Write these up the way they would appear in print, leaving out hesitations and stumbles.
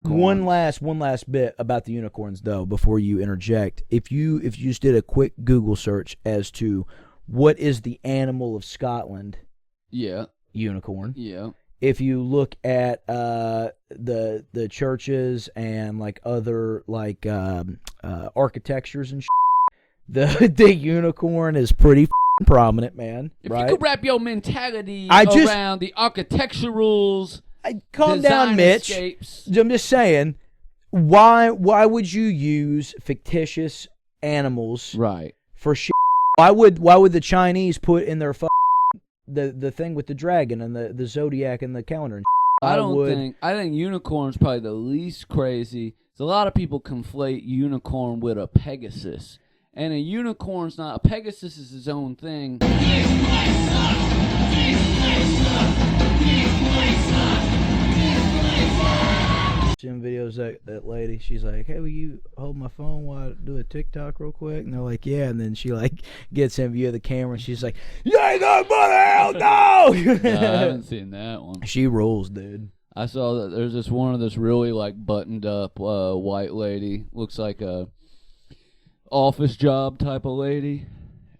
One last bit about the unicorns, though, before you interject. If you just did a quick Google search as to what is the animal of Scotland, unicorn. Yeah. If you look at the churches and like other like architectures and the unicorn is pretty prominent, man. If right? you could wrap your mentality around the architecturals, calm down, Mitch. Escapes. I'm just saying, why would you use fictitious animals for shit? Why would the Chinese put in their the thing with the dragon and the zodiac and the calendar? And I think unicorn's probably the least crazy. So a lot of people conflate unicorn with a Pegasus. And a unicorn's not. A Pegasus is his own thing. Seeing videos that lady, she's like, "Hey, will you hold my phone while I do a TikTok real quick?" And they're like, "Yeah." And then she like gets in view of the camera, and she's like, "Yeah, no, mother, hell no!" No, I haven't seen that one. She rules, dude. I saw that there's this really like buttoned up white lady, looks like a office job type of lady,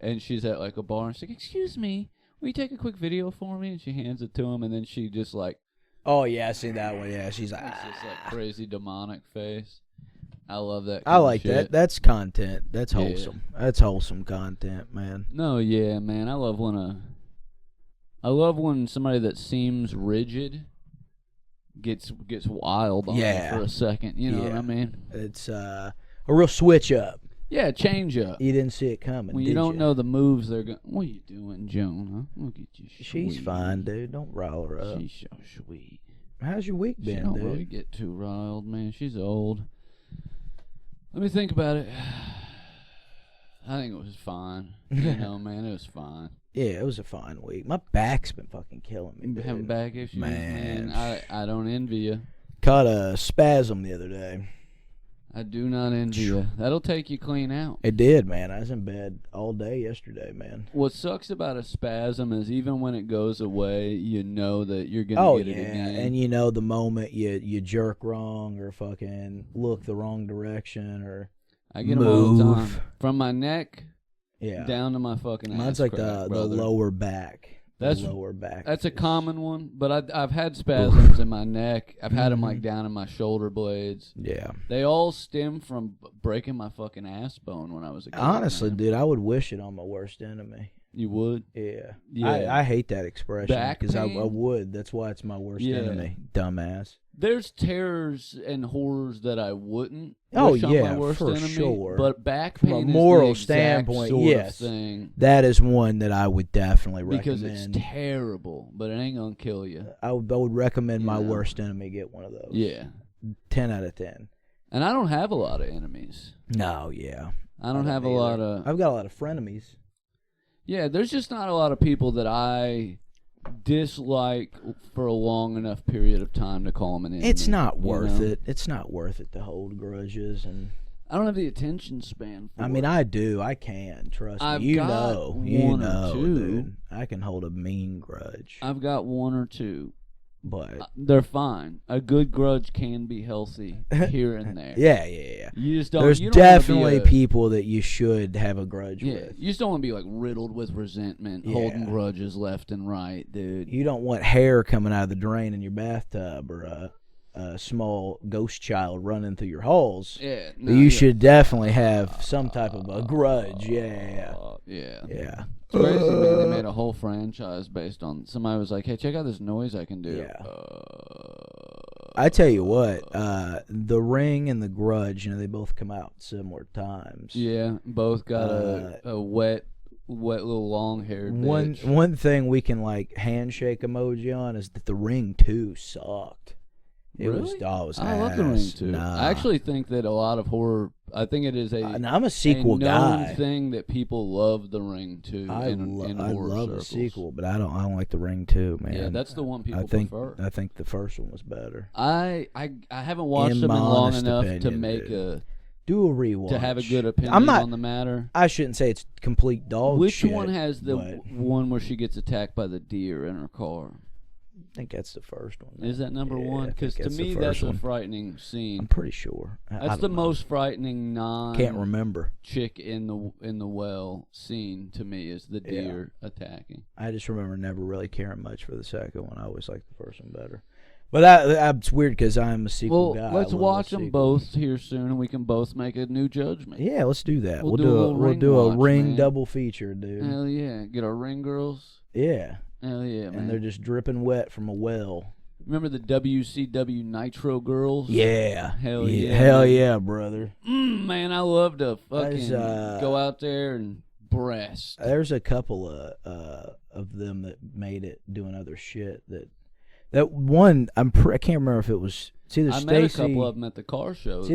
and she's at like a bar, and she's like, "Excuse me, will you take a quick video for me?" And she hands it to him, and then she just like, oh yeah, I see that one. Yeah, she's like, it's just like crazy demonic face. I love that. I like that. That's content. That's wholesome. Yeah. That's wholesome content, man. No, yeah, man. I love when somebody that seems rigid gets wild on me for a second. You know what I mean? It's a real switch up. Yeah, change up. You didn't see it coming. When you don't know the moves they're going. What are you doing, Jonah? Look at you. She's fine, dude. Don't rile her up. She's so sweet. How's your week been, she don't dude? Really get too riled, man. She's old. Let me think about it. I think it was fine. You know, man, it was fine. Yeah, it was a fine week. My back's been fucking killing me, dude. Having back issues, man. I don't envy you. Caught a spasm the other day. I do not envy you. That'll take you clean out. It did, man. I was in bed all day yesterday, man. What sucks about a spasm is even when it goes away, you know that you're going to get it again. And you know the moment you jerk wrong or fucking look the wrong direction or I get them all the time. From my neck down to my fucking ass. Mine's like the lower back. That's lower back. That's a common one, but I've had spasms in my neck. I've had them like down in my shoulder blades. Yeah. They all stem from breaking my fucking ass bone when I was a kid. Honestly, dude, I would wish it on my worst enemy. You would? Yeah. I hate that expression because I would. That's why it's my worst enemy. Dumbass. There's terrors and horrors that I wouldn't wish on my worst enemy, sure. But back pain from a moral is the exact standpoint, sort of thing. That is one that I would definitely recommend. Because it's terrible, but it ain't gonna kill you. I would recommend my worst enemy get one of those. Yeah. 10 out of 10. And I don't have a lot of enemies. No, yeah. I don't have a lot of... I've got a lot of frenemies. Yeah, there's just not a lot of people that I dislike for a long enough period of time to call them an enemy. It's not worth it. It's not worth it to hold grudges, and I don't have the attention span for it. I do. I can. Trust me. You know, dude. I can hold a mean grudge. I've got one or two. But they're fine. A good grudge can be healthy here and there. Yeah. You just don't. There's definitely people that you should have a grudge with. You just don't want to be like riddled with resentment, holding grudges left and right, dude. You don't want hair coming out of the drain in your bathtub or a small ghost child running through your halls. Yeah, you should definitely have some type of a grudge. Yeah. It's crazy, man. They made a whole franchise based on somebody was like, "Hey, check out this noise I can do." Yeah. I tell you what, The Ring and The Grudge, they both come out similar times. Yeah, both got a wet little long-haired bitch. One thing we can like handshake emoji on is that The Ring 2 sucked. It was I love The Ring 2. I actually think that a lot of horror. I think it is I'm a sequel guy. Thing that people love The Ring 2 in I horror love circles. the sequel, but I don't like The Ring 2, man. Yeah, that's the one people prefer. I think the first one was better. I haven't watched them in long enough to make do a rewatch to have a good opinion on the matter. I shouldn't say it's complete dog Which shit. Which one has the one where she gets attacked by the deer in her car? I think that's the first one. Is that number one? Because to me, that's a frightening scene. I'm pretty sure. That's the most frightening can't remember chick in the well scene to me is the deer attacking. I just remember never really caring much for the second one. I always liked the first one better. But that's weird because I'm a sequel guy. Let's watch them both here soon, and we can both make a new judgment. Yeah, let's do that. We'll do a Ring double feature, dude. Hell yeah, get our Ring girls. Yeah. Hell yeah, man. And they're just dripping wet from a well. Remember the WCW Nitro girls? Yeah. Hell yeah. Hell yeah, brother. Man, I love to fucking go out there and breast. There's a couple of them that made it doing other shit that one I can't remember if it was. It's either Stacy. I met a couple of them at the car show. It's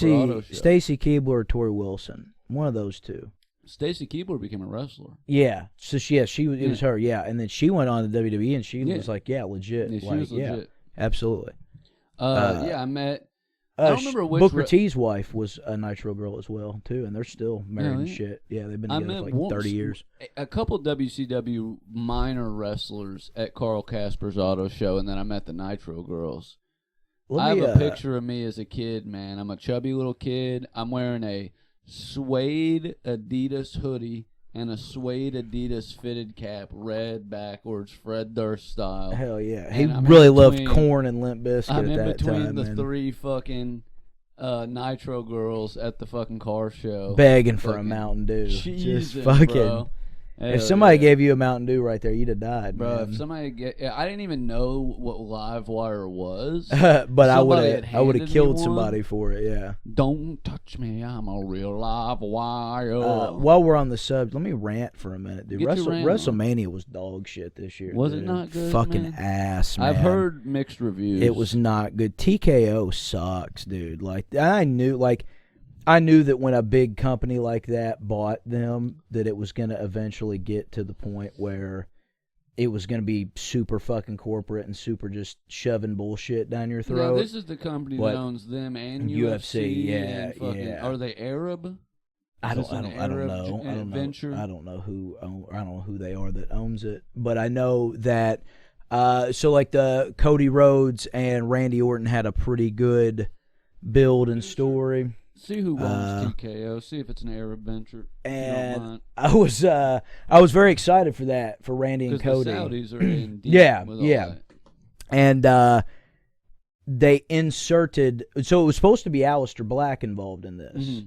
either Stacy Keebler or Tori Wilson. One of those two. Stacy Keebler became a wrestler. Yeah, so it was her. Yeah, and then she went on to WWE, and she was like, legit. Yeah, she was legit. Yeah, absolutely. I met. I don't remember which. Booker T's wife was a Nitro girl as well too, and they're still married and shit. Yeah, they've been together for like 30 years. A couple WCW minor wrestlers at Carl Casper's auto show, and then I met the Nitro girls. I have a picture of me as a kid, man. I'm a chubby little kid. I'm wearing a suede Adidas hoodie and a suede Adidas fitted cap, red backwards, Fred Durst style. Hell yeah. He really loved Korn and Limp Bizkit at that time. I'm in between the three fucking Nitro girls at the fucking car show. Begging for a Mountain Dew. Jesus, just fucking. Bro. If somebody gave you a Mountain Dew right there, you'd have died, bro. Man. If somebody I didn't even know what Livewire was, but I would have killed somebody for it. Yeah. Don't touch me, I'm a real Livewire. While we're on the subject, let me rant for a minute, dude. WrestleMania was dog shit this year. Was it not good? Fucking ass, man. I've heard mixed reviews. It was not good. TKO sucks, dude. Like I knew that when a big company like that bought them, that it was going to eventually get to the point where it was going to be super fucking corporate and super just shoving bullshit down your throat. Yeah, this is the company that owns them and UFC. Yeah. Are they Arab? I don't know. I don't know who they are that owns it, but I know that. So like the Cody Rhodes and Randy Orton had a pretty good build and story. See who owns TKO. See if it's an Arab venture. And I was very excited for that, for Randy and Cody. The Saudis are in deep with all that. And they inserted. So it was supposed to be Aleister Black involved in this,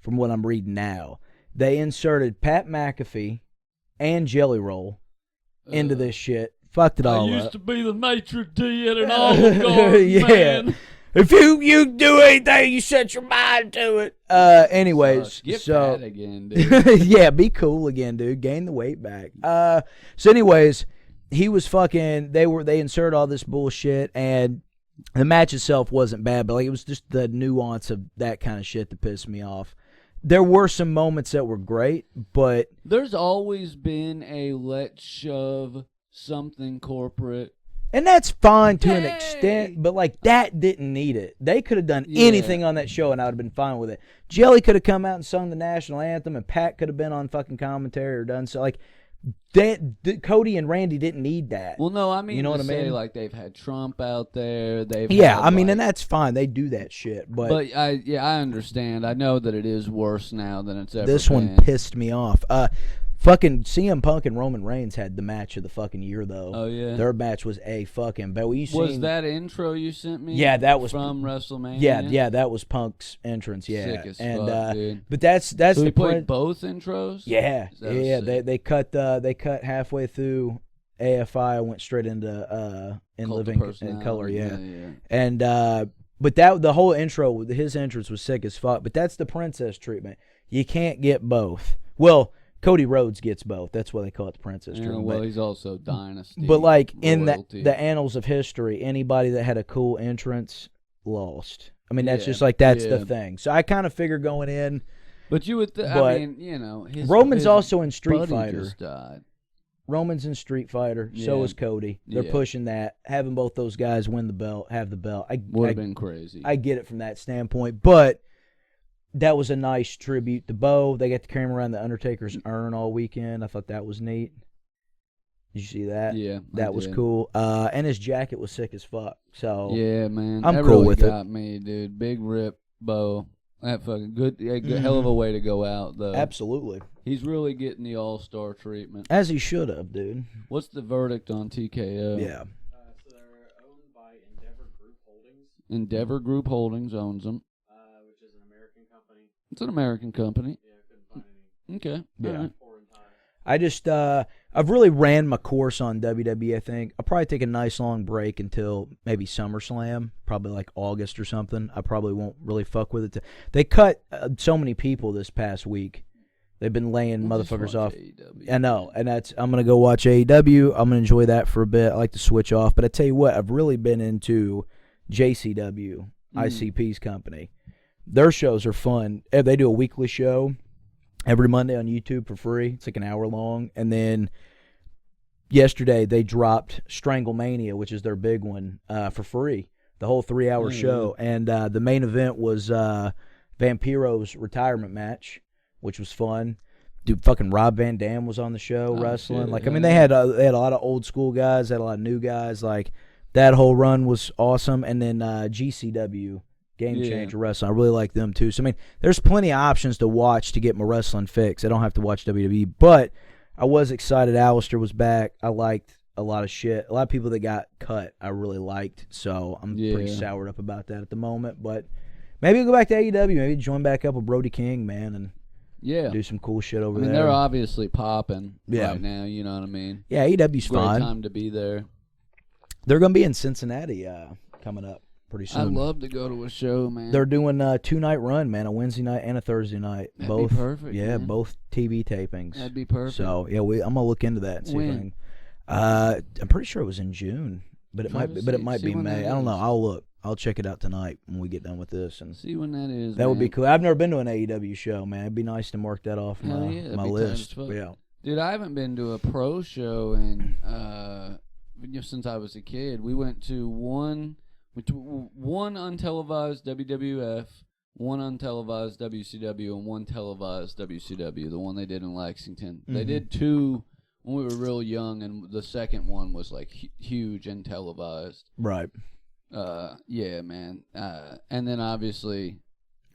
from what I'm reading now. They inserted Pat McAfee and Jelly Roll into this shit. Fucked it all up. I used to be the maitre d' at an Olive Garden, man. If you do anything, you set your mind to it. Anyways, get fat again, dude. Yeah, be cool again, dude. Gain the weight back. So anyways, he was fucking. They inserted all this bullshit, and the match itself wasn't bad, but like it was just the nuance of that kind of shit that pissed me off. There were some moments that were great, but there's always been a let's shove something corporate. And that's fine to an extent, but like that didn't need it. They could have done anything on that show and I would have been fine with it. Jelly could have come out and sung the national anthem and Pat could have been on fucking commentary or done so. Like Cody and Randy didn't need that. Well, no, I mean, you know what I mean? Like they've had Trump out there. And that's fine. They do that shit. But I understand. I know that it is worse now than it's ever been. This one pissed me off. Fucking CM Punk and Roman Reigns had the match of the fucking year, though. Oh, yeah? Their match was a fucking... Was that intro you sent me? Yeah, that was... From WrestleMania? Yeah, that was Punk's entrance, yeah. Sick as fuck, dude. But that's so he played both intros? Yeah, They cut halfway through AFI and went straight into In Living in Color, yeah. And... But the whole intro, his entrance was sick as fuck. But that's the princess treatment. You can't get both. Well... Cody Rhodes gets both. That's why they call it the princess treatment. Well, he's also dynasty. But like in the annals of history, anybody that had a cool entrance lost. I mean, that's just like that's the thing. So I kind of figure going in. But you would, I mean, you know, Roman's also in Street Fighter. Just died. Roman's in Street Fighter. So is Cody. They're pushing that, having both those guys win the belt, have the belt. Would have been crazy. I get it from that standpoint, but. That was a nice tribute to Bo. They got to carry him around the Undertaker's urn all weekend. I thought that was neat. Did you see that? Yeah, that was cool. And his jacket was sick as fuck. So yeah, man, I'm that cool really with got it. me, dude. Big rip, Bo. That fucking good, hell of a way to go out, though. Absolutely. He's really getting the all-star treatment. As he should have, dude. What's the verdict on TKO? Yeah. So they're owned by Endeavor Group Holdings. Endeavor Group Holdings owns them. Which is an American company. It's an American company. Yeah, I couldn't find any. Okay. Yeah. Right. I just, I've really ran my course on WWE, I think. I'll probably take a nice long break until maybe SummerSlam, probably like August or something. I probably won't really fuck with it. They cut so many people this past week. They've been laying motherfuckers off. AEW. I know, and I'm going to go watch AEW. I'm going to enjoy that for a bit. I like to switch off. But I tell you what, I've really been into JCW, ICP's company. Their shows are fun. They do a weekly show every Monday on YouTube for free. It's like an hour long. And then yesterday they dropped Stranglemania, which is their big one, for free. The whole 3-hour show. And the main event was Vampiro's retirement match, which was fun. Dude, fucking Rob Van Dam was on the show wrestling. Shit, I mean, they had a lot of old school guys, they had a lot of new guys. Like, that whole run was awesome. And then GCW, Game Changer Wrestling. I really like them too. So, I mean, there's plenty of options to watch to get my wrestling fix. I don't have to watch WWE. But I was excited Alistair was back. I liked a lot of shit. A lot of people that got cut I really liked. So, I'm pretty soured up about that at the moment. But maybe we'll go back to AEW. Maybe join back up with Brody King, man, and do some cool shit over there. I mean, they're obviously popping right now. You know what I mean? Yeah, AEW's Great fine. Time to be there. They're going to be in Cincinnati coming up pretty soon. I'd love to go to a show, man. They're doing a 2-night run, man, a Wednesday night and a Thursday night. That'd both be perfect. Yeah, man. both TV tapings. That'd be perfect. So yeah, I'm gonna look into that. And see if I When? can, I'm pretty sure it was in June, but it might See be when May. that I don't know. is. I'll look. I'll check it out tonight when we get done with this, and See when that is. that would be man. cool. I've never been to an AEW show, man. It'd be nice to mark that off Hell yeah, that'd my be tight list. as fuck. Yeah. Dude, I haven't been to a pro show in since I was a kid. We went to one untelevised WWF, one untelevised WCW, and one televised WCW. The one they did in Lexington. They did two when we were real young, and the second one was like huge and televised. Right. Yeah, man. And then obviously,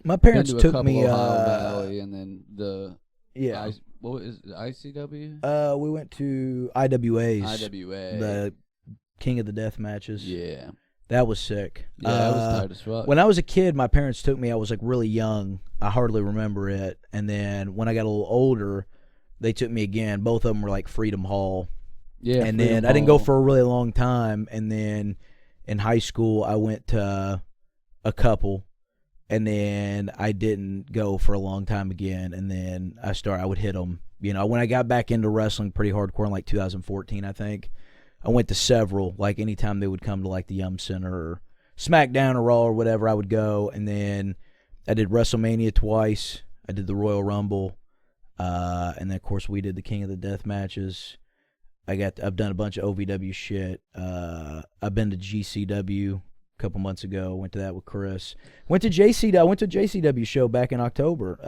My parents been to a took couple me. Ohio Valley, and then the Yeah. what is it, ICW? We went to IWA's. IWA. The King of the Death matches. Yeah. That was sick. Yeah, that was tight as fuck. When I was a kid, my parents took me. I was like really young. I hardly remember it. And then when I got a little older, they took me again. Both of them were like Freedom Hall. Yeah. And then I didn't go for a really long time. And then in high school, I went to a couple. And then I didn't go for a long time again. And then I would hit them. You know, when I got back into wrestling pretty hardcore in like 2014, I think, I went to several. Like anytime they would come to like the Yum Center or SmackDown or Raw or whatever, I would go. And then I did WrestleMania twice. I did the Royal Rumble. And then, of course, we did the King of the Death matches. I've done a bunch of OVW shit. I've been to GCW a couple months ago. Went to that with Chris. I went to a JCW show back in October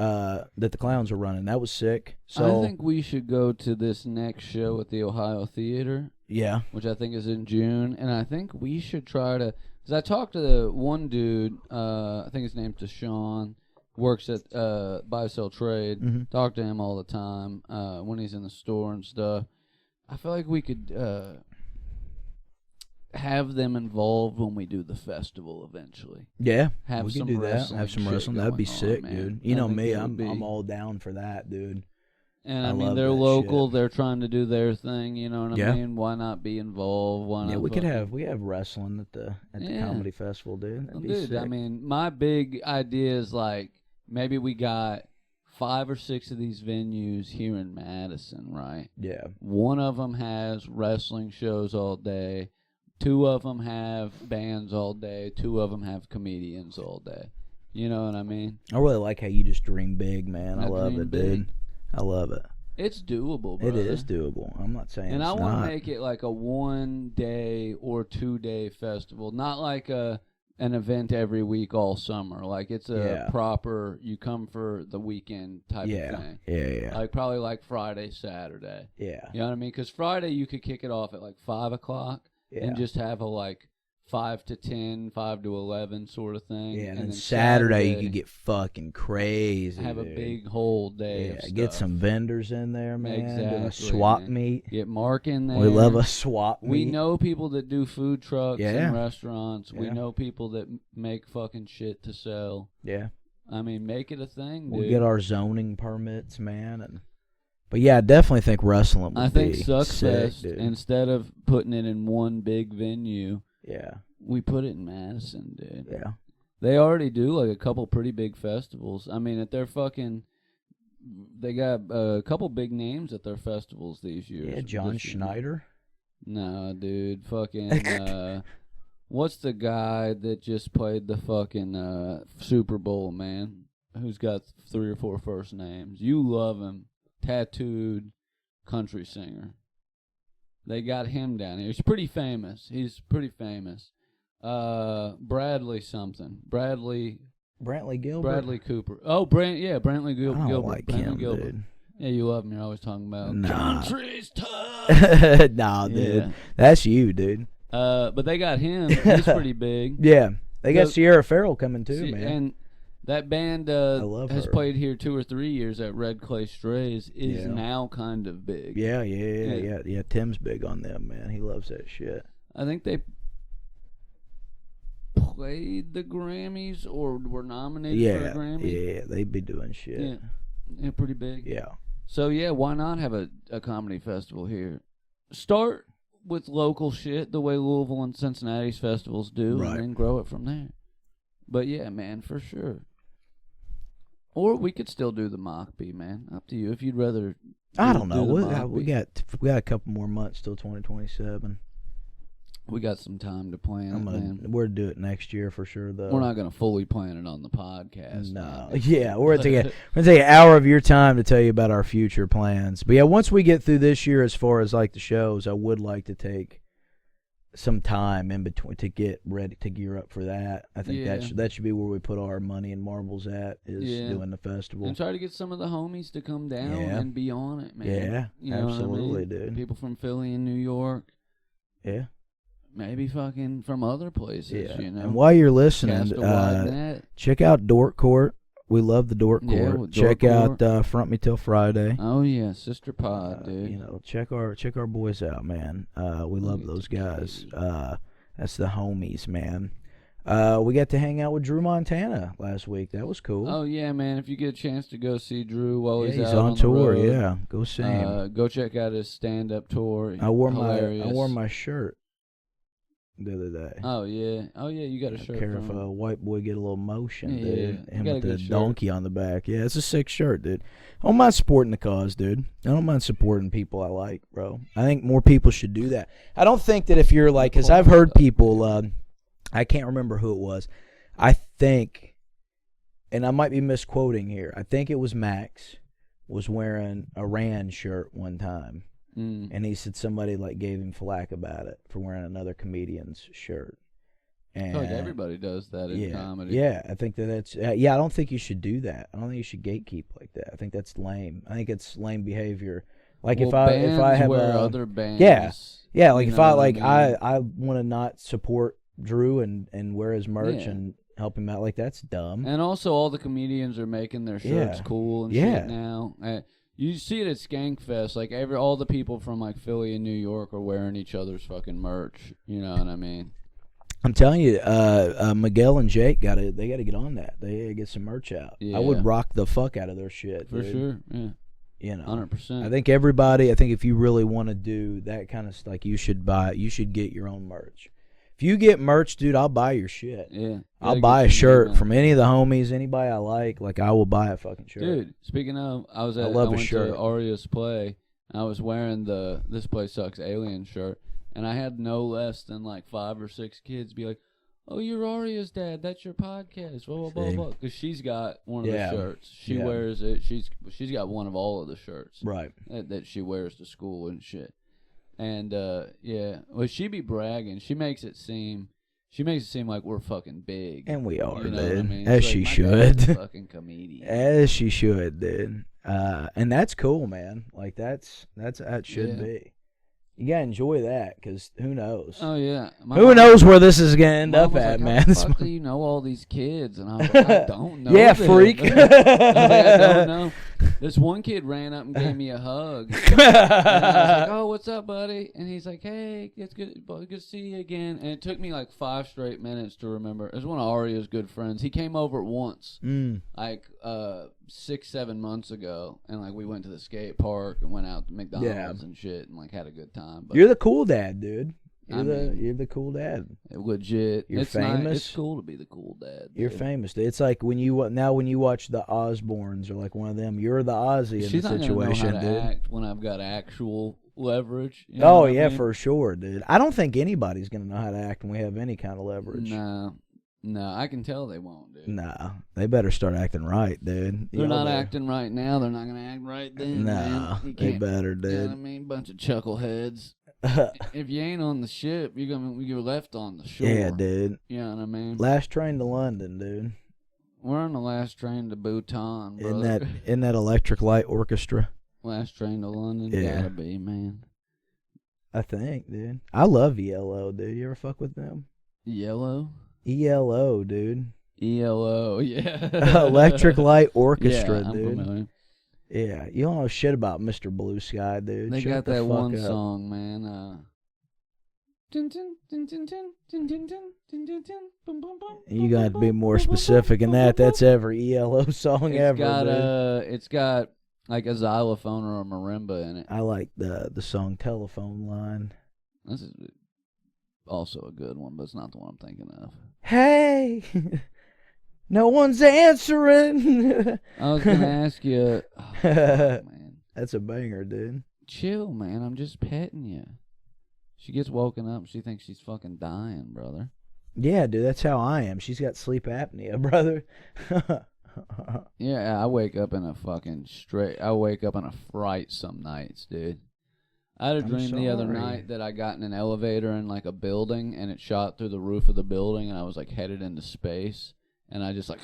that the Clowns were running. That was sick. So I think we should go to this next show at the Ohio Theater. Yeah. Which I think is in June. And I think we should try to... Because I talked to the one dude, I think his name's Deshaun, works at Buy Sell Trade. Talk to him all the time when he's in the store and stuff. I feel like we could have them involved when we do the festival eventually. Yeah, have we some can do that. wrestling Have some shit wrestling. That'd be going sick, on, dude. man. You I know think me. it would I'm be. all down for that, dude. And I love mean, they're that local. shit. They're trying to do their thing. You know what I mean? Why not be involved? Why not? Yeah, we have wrestling at the comedy festival, dude. That'd be Dude, sick. I mean, my big idea is like maybe we got 5 or 6 of these venues here in Madison, right? Yeah. One of them has wrestling shows all day. 2 of them have bands all day. 2 of them have comedians all day. You know what I mean? I really like how you just dream big, man. I love it, dude. I love it. It's doable, bro. It is doable. I'm not saying and it's I want not. to make it like a 1-day or 2-day festival, not like a an event every week all summer. Like, it's a proper, you come for the weekend type of thing. Yeah. Like, probably like Friday, Saturday. Yeah. You know what I mean? Because Friday you could kick it off at like 5 o'clock and just have a like 5 to 10, 5 to 11 sort of thing. Yeah, and then Saturday you could get fucking crazy. Have a big whole day of stuff. Get some vendors in there, man. Exactly. Do a swap meet. Get Mark in there. We love a swap meet. We know people that do food trucks and restaurants. Yeah. We know people that make fucking shit to sell. Yeah. I mean, make it a thing, dude. We'll get our zoning permits, man. But yeah, I definitely think wrestling would be sick, Suckfest, dude. instead of putting it in one big venue, yeah, we put it in Madison, dude. Yeah. They already do like a couple pretty big festivals. I mean, at their fucking, they got a couple big names at their festivals these years. Yeah, John Schneider. No, dude, fucking. What's the guy that just played the fucking Super Bowl, man? Who's got 3 or 4 first names? You love him. Tattooed country singer. They got him down here. He's pretty famous. Bradley something. Brantley Gilbert. Bradley Cooper. Oh, Brantley Gilbert. I don't like him, Gilbert. Dude. Yeah, you love him. You're always talking about country's tough. Nah, dude. That's you, dude. But they got him. He's pretty big. Yeah. They got Sierra Farrell coming too, man. And that band has played here 2 or 3 years at Red Clay Strays. Is now kind of big. Yeah. Tim's big on them, man. He loves that shit. I think they played the Grammys or were nominated for a Grammy. Yeah, they'd be doing shit. Yeah, pretty big. Yeah. So yeah, why not have a comedy festival here? Start with local shit the way Louisville and Cincinnati's festivals do, and then grow it from there. But yeah, man, for sure. Or we could still do the Mockbee, man. Up to you. If you'd rather. I don't know. We got a couple more months till 2027. We got some time to plan it, man. We're gonna do it next year for sure, though. We're not gonna fully plan it on the podcast. No. Yeah, we're gonna take an hour of your time to tell you about our future plans. But yeah, once we get through this year, as far as like the shows, I would like to take some time in between to get ready to gear up for that. I think that should be where we put our money and marbles at, is doing the festival. And try to get some of the homies to come down and be on it, man. Yeah, you know absolutely, what I mean? dude. People from Philly and New York. Yeah. Maybe fucking from other places, you know. And while you're listening, check out Dork Court. We love the Dork Court. Check out Front Me Till Friday. Oh yeah, Sister Pod, dude. You know, check our boys out, man. We love those guys. That's the homies, man. We got to hang out with Drew Montana last week. That was cool. Oh yeah, man. If you get a chance to go see Drew while he's out on tour, the road, go see him. Go check out his stand-up tour. I wore my shirt the other day. Oh yeah, you got a shirt. Care if a white boy get a little motion, dude. Yeah. Him with the donkey on the back. Yeah, it's a sick shirt, dude. I don't mind supporting the cause, dude. I don't mind supporting people I like, bro. I think more people should do that. I don't think that if you're like, because I've heard people, I can't remember who it was. I think, and I might be misquoting here, I think it was Max was wearing a Rand shirt one time. And he said somebody like gave him flack about it for wearing another comedian's shirt. And like everybody does that in comedy. Yeah, I think that's I don't think you should do that. I don't think you should gatekeep like that. I think that's lame. I think it's lame behavior. Like if I have other bands. Yeah, like if I want to not support Drew and wear his merch and help him out, like that's dumb. And also all the comedians are making their shirts cool and shit now. You see it at Skankfest, like all the people from like Philly and New York are wearing each other's fucking merch. You know what I mean? I'm telling you, Miguel and Jake they gotta get on that. They gotta get some merch out. Yeah. I would rock the fuck out of their shit. For dude. sure, yeah. You know, 100%. I think if you really want to do that kind of stuff, like you should get your own merch. If you get merch, dude, I'll buy your shit. Yeah. I'll buy a shirt from any of the homies, anybody I like I will buy a fucking shirt. Dude, speaking of, I went to Aria's Play, and I was wearing the This Place Sucks Alien shirt, and I had no less than like 5 or 6 kids be like, "Oh, you're Aria's dad. That's your podcast." Blah blah blah blah. Because she's got one of the shirts. She wears it. She's got one of all of the shirts. Right. That she wears to school and shit. And well, she be bragging. She makes it seem. She makes it seem like we're fucking big. And we are, you know dude. what I mean? As She's she like, should. "My dad's a fucking comedian." As she should, dude. And that's cool, man. Like, that should be. You gotta enjoy that, because who knows? Oh, yeah. Who knows where this is gonna end up at, like, man? How the fuck do you know all these kids? And I was like, I don't know. Yeah, them. freak. I was like, I don't know. This one kid ran up and gave me a hug. And I was like, "Oh, what's up, buddy?" And he's like, "Hey, it's good to see you again." And it took me like 5 straight minutes to remember. It was one of Arya's good friends. He came over once, like 6-7 months ago, and like we went to the skate park and went out to McDonald's and shit, and like had a good time. But you're the cool dad, dude. You're the cool dad. Legit. You're famous. It's cool to be the cool dad. Dude. You're famous, dude. It's like when you watch the Osbournes or like one of them, you're the Ozzy in the situation, not gonna know dude. how to act when I've got actual leverage. You know yeah, I mean? for sure, dude. I don't think anybody's gonna know how to act when we have any kind of leverage. No, I can tell they won't, dude. Nah, they better start acting right, dude. They're not acting right now. They're not gonna act right then. Nah, they better, dude. You know what I mean? Bunch of chuckleheads. If you ain't on the ship, you're left on the shore. Yeah, dude. You know what I mean? Last train to London, dude. We're on the last train to Bhutan, brother. In that Electric Light Orchestra. Last train to London, yeah. Gotta be, man. I think, dude. I love ELO, dude. You ever fuck with them? Yellow? ELO, dude. ELO, yeah. Electric Light Orchestra, yeah, I'm dude. familiar. Yeah, you don't know shit about Mr. Blue Sky, dude. They Shut got that one up. song, man. You got to be more specific than that. That's every ELO song ever. It's got like a xylophone or a marimba in it. I like the song Telephone Line. This is also a good one, but it's not the one I'm thinking of. Hey, no one's answering. I was gonna ask you. Oh, man. That's a banger, dude. Chill, man. I'm just petting you. She gets woken up. She thinks she's fucking dying, brother. Yeah, dude. That's how I am. She's got sleep apnea, brother. Yeah, I wake up in a fright some nights, dude. I had a dream the other night that I got in an elevator in like a building, and it shot through the roof of the building, and I was like headed into space, and I just like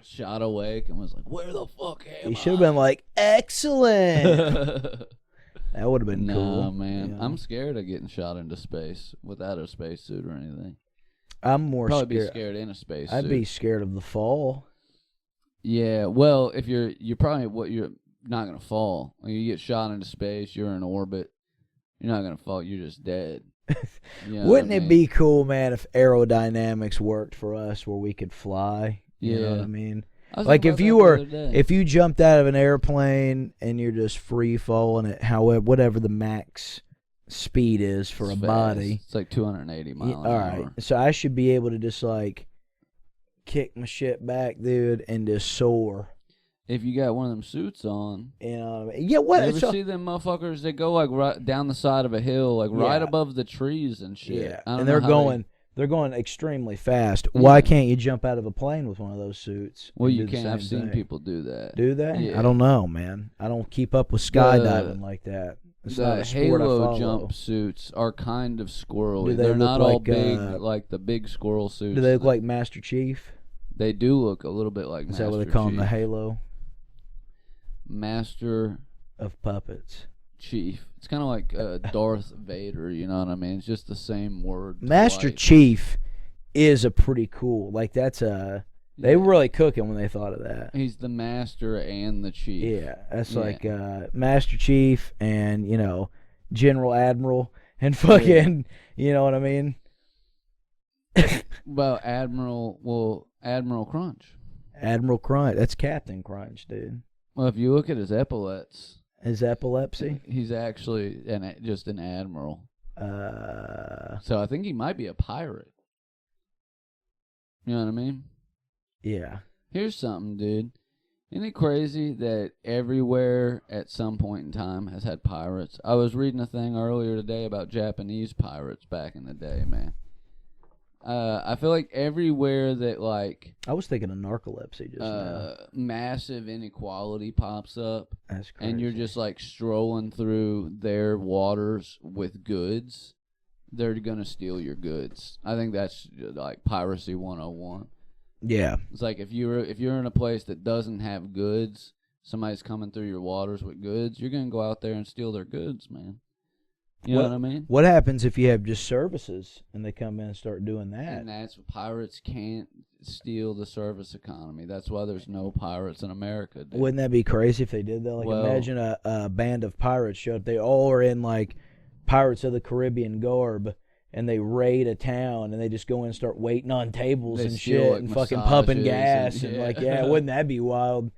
shot awake and was like, "Where the fuck am I?" You should have been like, "Excellent." That would have been cool. Nah, man. Yeah. I'm scared of getting shot into space without a spacesuit or anything. I'm more Probably scared. be scared in a spacesuit. I'd be scared of the fall. Yeah, well, if you're not gonna fall. When you get shot into space, you're in orbit. You're not gonna fall. You're just dead. You know Wouldn't what I it mean? be cool, man, if aerodynamics worked for us where we could fly? You know Yeah. what I mean? I was Like thinking if about you that the were, other day. if you jumped out of an airplane and you're just free falling at whatever the max speed is for It's a fast. body. It's like 280 miles an All hour. right, so I should be able to just like kick my shit back, dude, and just soar. If you got one of them suits on. You know what I mean? Yeah, what? You ever see them motherfuckers that go like right down the side of a hill, like right Yeah. above the trees and shit? Yeah, I don't and know they're how going. They're going extremely fast. Yeah. Why can't you jump out of a plane with one of those suits? Well, and you do the can't. I've same seen thing? people do that. Do they? Yeah. I don't know, man. I don't keep up with skydiving like that. It's not The a sport I Halo follow. jump suits are kind of squirrely. Do they They're look not all like, big, like the big squirrel suits. Do they look like Master Chief? They do look a little bit like Is Master that what they call him? The Chief. Halo Master of Puppets. Chief. It's kind of like Darth Vader, you know what I mean? It's just the same word. Master twice. Chief is a pretty cool. Like that's a. They Yeah. were really cooking when they thought of that. He's the master and the chief. Yeah, that's Yeah. like Master Chief and General Admiral and fucking. You know what I mean? Well, Admiral Crunch. Admiral Crunch. That's Captain Crunch, dude. Well, if you look at his epaulets, His epilepsy. he's actually just an admiral. So I think he might be a pirate. You know what I mean? Yeah. Here's something, dude. Isn't it crazy that everywhere at some point in time has had pirates? I was reading a thing earlier today about Japanese pirates back in the day, man. I feel like everywhere that like I was thinking of narcolepsy just now. massive inequality pops up, That's crazy. and you're just like strolling through their waters with goods, they're gonna steal your goods. I think that's like piracy 101. Yeah. It's like if you're in a place that doesn't have goods, somebody's coming through your waters with goods, you're gonna go out there and steal their goods, man. You know what I mean? What happens if you have just services and they come in and start doing that? And that's pirates can't steal the service economy. That's why there's no pirates in America. Dude. Wouldn't that be crazy if they did that? Like, imagine a band of pirates show up. They all are in like Pirates of the Caribbean garb, and they raid a town, and they just go in and start waiting on tables and shit, like, and fucking pumping gas and like, wouldn't that be wild?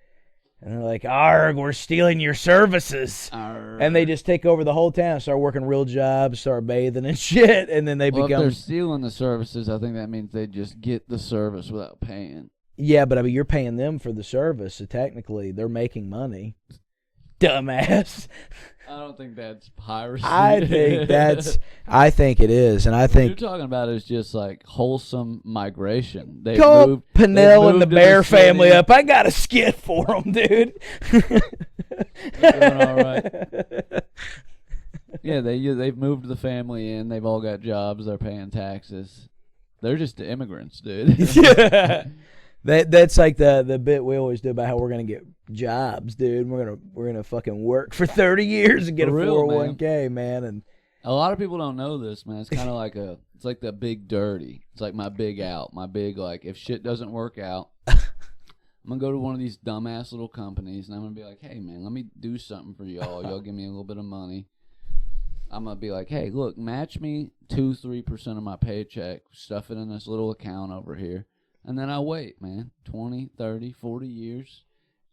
And they're like, "Arg, we're stealing your services." Arg. And they just take over the whole town, start working real jobs, start bathing and shit, and then they become... if they're stealing the services, I think that means they just get the service without paying. Yeah, but I mean, you're paying them for the service, so technically they're making money. Dumbass. I don't think that's piracy. I think it is, and I think... What you're talking about is just like wholesome migration. Call Pinnell and the Bear family up. I got a skit for them, dude. They're doing all right. Yeah, they've moved the family in. They've all got jobs. They're paying taxes. They're just immigrants, dude. Yeah. That's like the bit we always do about how we're gonna get jobs, dude. We're gonna fucking work for 30 years and get a 401k, man. And a lot of people don't know this, man. It's kind of like it's like the big dirty. It's like my big out, my big like if shit doesn't work out, I'm gonna go to one of these dumbass little companies and I'm gonna be like, hey man, let me do something for y'all. Y'all give me a little bit of money. I'm gonna be like, hey, look, match me 2-3% of my paycheck, stuff it in this little account over here. And then I wait, man, 20, 30, 40 years,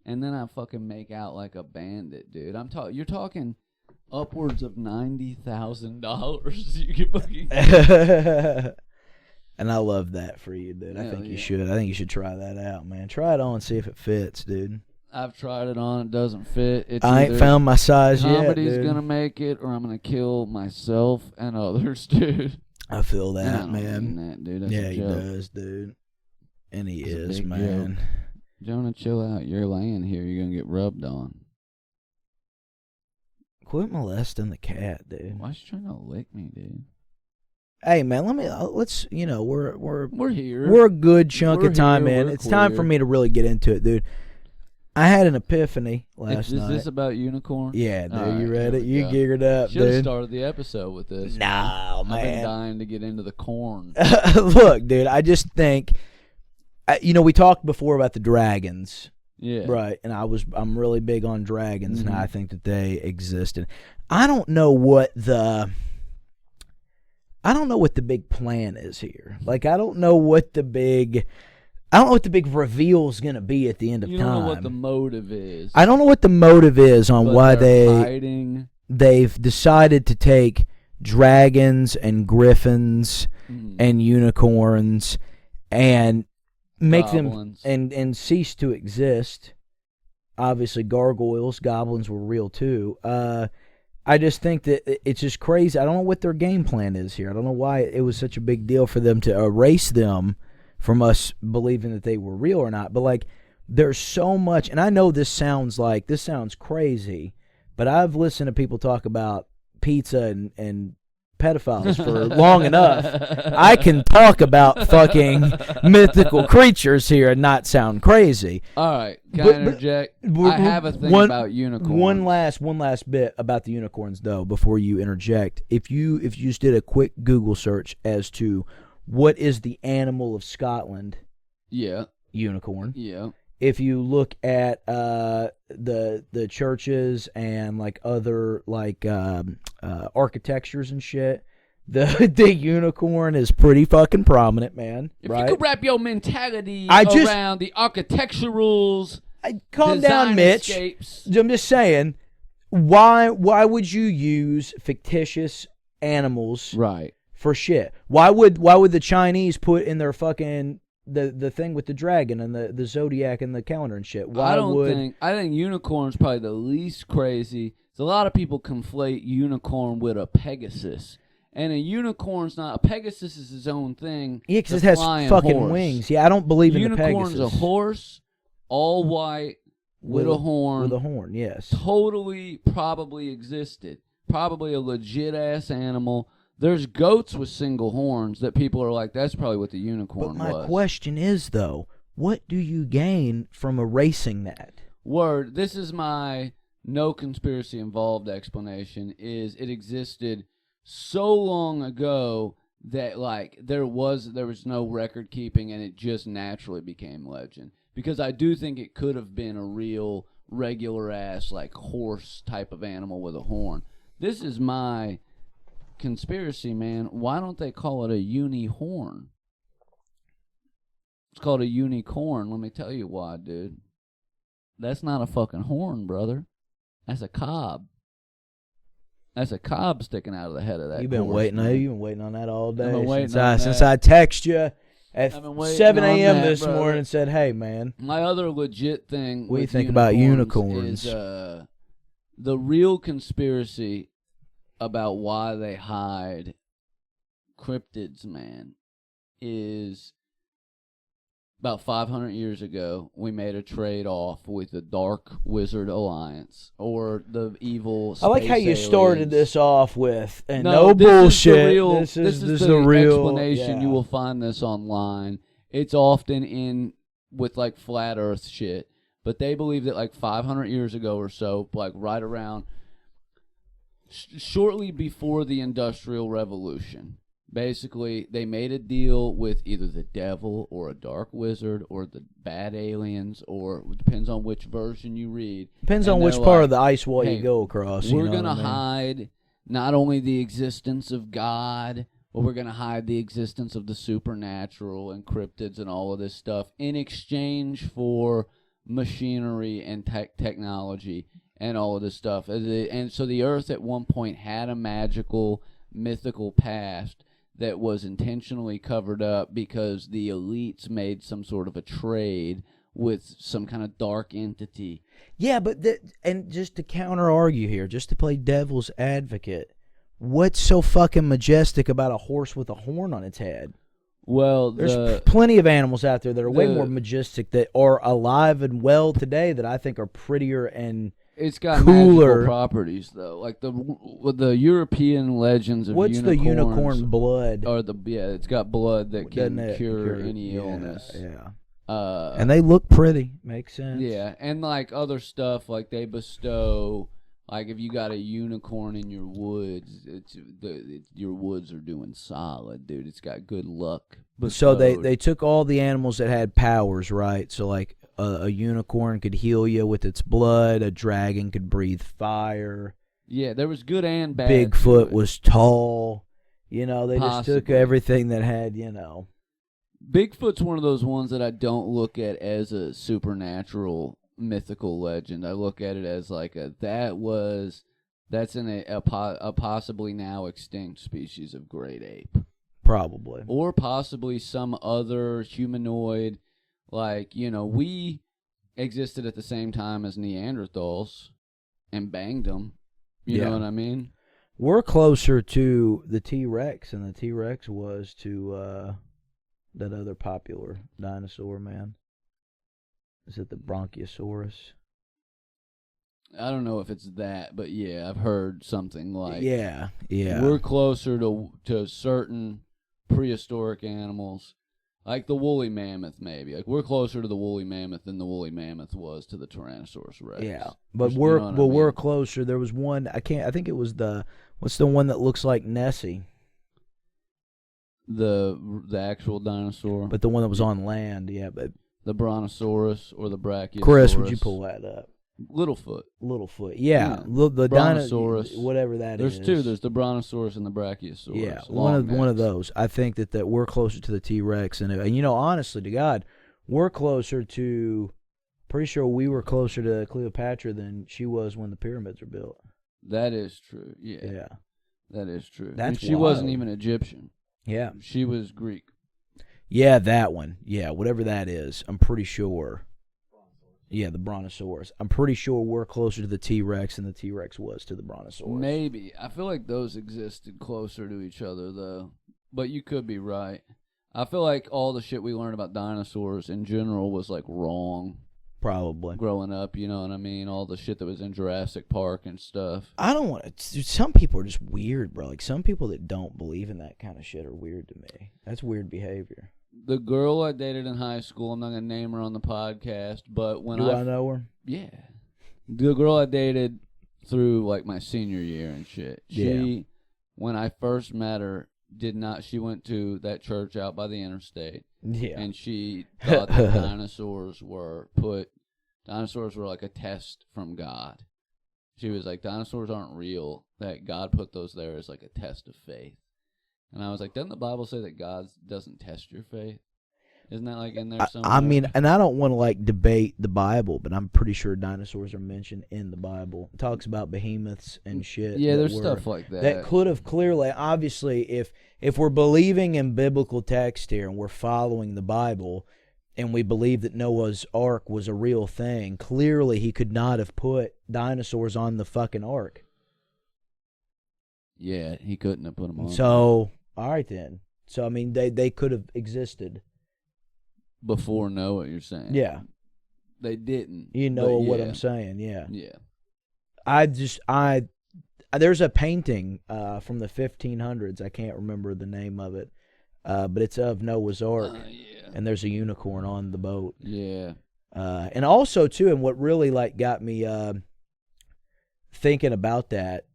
and then I fucking make out like a bandit, dude. You're talking upwards of $90,000. You can fucking... And I love that for you, dude. I think you should. I think you should try that out, man. Try it on, see if it fits, dude. I've tried it on. It doesn't fit. I ain't found my size yet, Somebody's gonna make it, or I'm gonna kill myself and others, dude. I feel that, I don't man. mean that, dude. That's yeah, a he joke. does, dude. And he is, man. Joke. Jonah, chill out. You're laying here. You're going to get rubbed on. Quit molesting the cat, dude. Why is she trying to lick me, dude? Hey, man, let's, you know, we're here. We're a good chunk of time in. It's time for me to really get into it, dude. I had an epiphany last night. Is this about unicorn? Yeah, dude. Right, you read it? You geared up, dude. Should have started the episode with this. No, man. I've been dying to get into the corn. Look, dude, I just think, you know, we talked before about the dragons. Yeah. Right, and I'm really big on dragons, and I think that they exist. And I don't know what the big plan is here. Like, I don't know what the big reveal is going to be at the end of time. You don't know what the motive is. I don't know what the motive is on why they've decided to take dragons and griffins and unicorns and make goblins. them and cease to exist. Obviously, gargoyles, goblins were real too. I just think that it's just crazy. I don't know what their game plan is here. I don't know why it was such a big deal for them to erase them from us believing that they were real or not. But like, there's so much, and I know this sounds crazy, but I've listened to people talk about pizza and pedophiles for long enough. I can talk about fucking mythical creatures here and not sound crazy. All right, can I interject? I have a thing about unicorns. One last bit about the unicorns, though, before you interject. If you just did a quick Google search as to what is the animal of Scotland? Yeah. Unicorn. Yeah. If you look at the churches and like other like architectures and shit, the unicorn is pretty fucking prominent, man. If right? you could wrap your mentality around the architecturals, calm down, Mitch. Escapes. I'm just saying, why would you use fictitious animals? Right. For shit. Why would the Chinese put in their fucking the thing with the dragon and the zodiac and the calendar and shit? I think unicorn's probably the least crazy. A lot of people conflate unicorn with a Pegasus. And a unicorn's not. A Pegasus is his own thing. Yeah, because it has fucking wings. Yeah, I don't believe in the Pegasus. Unicorn's a horse, all white, with a horn. With a horn, yes. Totally probably existed. Probably a legit-ass animal There's goats with single horns that people are like, that's probably what the unicorn was. But my question is, though, what do you gain from erasing that? Word. This is my no conspiracy involved explanation, is it existed so long ago that like there was no record keeping and it just naturally became legend. Because I do think it could have been a real regular ass like horse type of animal with a horn. This is my conspiracy, man. Why don't they call it a unihorn? It's called a unicorn. Let me tell you why, dude. That's not a fucking horn, brother. That's a cob. That's a cob sticking out of the head of that. You've been waiting on that all day. Since I text you at 7 a.m. this morning and said, "Hey, man." My other legit thing. What do you think about unicorns? Is the real conspiracy about why they hide cryptids, man, is about 500 years ago, we made a trade-off with the Dark Wizard Alliance, or the evil space I like how you aliens. Started this off with, and no bullshit. This is the real explanation. Yeah. You will find this online. It's often in with, like, flat earth shit. But they believe that, like, 500 years ago or so, like, right around, shortly before the Industrial Revolution, basically, they made a deal with either the devil or a dark wizard or the bad aliens, or it depends on which version you read. Depends on which part of the ice wall you go across. We're going to hide not only the existence of God, but we're going to hide the existence of the supernatural and cryptids and all of this stuff in exchange for machinery and technology and all of this stuff. And so the Earth at one point had a magical, mythical past that was intentionally covered up because the elites made some sort of a trade with some kind of dark entity. Yeah, but and just to counter-argue here, just to play devil's advocate, what's so fucking majestic about a horse with a horn on its head? Well, there's plenty of animals out there that are way more majestic that are alive and well today that I think are prettier and it's got cooler magical properties, though. Like the European legends of unicorns. What's the unicorn blood? Or it's got blood that can cure any illness. Yeah. And they look pretty. Makes sense. Yeah, and like other stuff, like they bestow. Like if you got a unicorn in your woods, your woods are doing solid, dude. It's got good luck bestowed. So they took all the animals that had powers, right? So like a unicorn could heal you with its blood. A dragon could breathe fire. Yeah, there was good and bad. Bigfoot was tall. You know, they just took everything that had, you know. Bigfoot's one of those ones that I don't look at as a supernatural mythical legend. I look at it as like that's a possibly now extinct species of great ape. Probably. Or possibly some other humanoid. Like, you know, we existed at the same time as Neanderthals and banged them. You know what I mean? We're closer to the T-Rex than the T-Rex was to that other popular dinosaur, man. Is it the Bronchiosaurus? I don't know if it's that, but yeah, I've heard something like... Yeah. We're closer to certain prehistoric animals. Like the woolly mammoth, maybe. Like we're closer to the woolly mammoth than the woolly mammoth was to the Tyrannosaurus Rex. Yeah, but we're closer. There was one. I think it was what's the one that looks like Nessie? The actual dinosaur. But the one that was on land, yeah. But the Brontosaurus or the Brachiosaurus. Chris, would you pull that up? Littlefoot. Yeah. The Brontosaurus. Whatever that is. There's two. There's the Brontosaurus and the Brachiosaurus. Yeah, one of those. I think that we're closer to the T-Rex. And you know, honestly, to God, we're closer to... Pretty sure we were closer to Cleopatra than she was when the pyramids were built. That is true. Yeah. That is true. She wild. Wasn't even Egyptian. Yeah. She was Greek. Yeah, that one. Yeah, whatever that is. I'm pretty sure... Yeah, the Brontosaurus. I'm pretty sure we're closer to the T-Rex than the T-Rex was to the Brontosaurus. Maybe. I feel like those existed closer to each other, though. But you could be right. I feel like all the shit we learned about dinosaurs in general was, like, wrong. Probably. Growing up, you know what I mean? All the shit that was in Jurassic Park and stuff. I don't want to. Some people are just weird, bro. Like, some people that don't believe in that kind of shit are weird to me. That's weird behavior. The girl I dated in high school, I'm not going to name her on the podcast, but when Do I know her? Yeah. The girl I dated through, like, my senior year and shit. When I first met her, she went to that church out by the interstate. Yeah. And she thought that dinosaurs were like a test from God. She was like, dinosaurs aren't real, that God put those there as like a test of faith. And I was like, doesn't the Bible say that God doesn't test your faith? Isn't that like in there somewhere? I mean, and I don't want to like debate the Bible, but I'm pretty sure dinosaurs are mentioned in the Bible. It talks about behemoths and shit. Yeah, there's stuff like that. That could have clearly, obviously, if we're believing in biblical text here and we're following the Bible and we believe that Noah's Ark was a real thing, clearly he could not have put dinosaurs on the fucking ark. Yeah, he couldn't have put them on. So, all right then. So, I mean, they could have existed. Before Noah, you're saying? Yeah. They didn't. You know what I'm saying, yeah. Yeah. There's a painting from the 1500s. I can't remember the name of it, but it's of Noah's Ark, and there's a unicorn on the boat. Yeah. And also, too, and what really like got me thinking about that,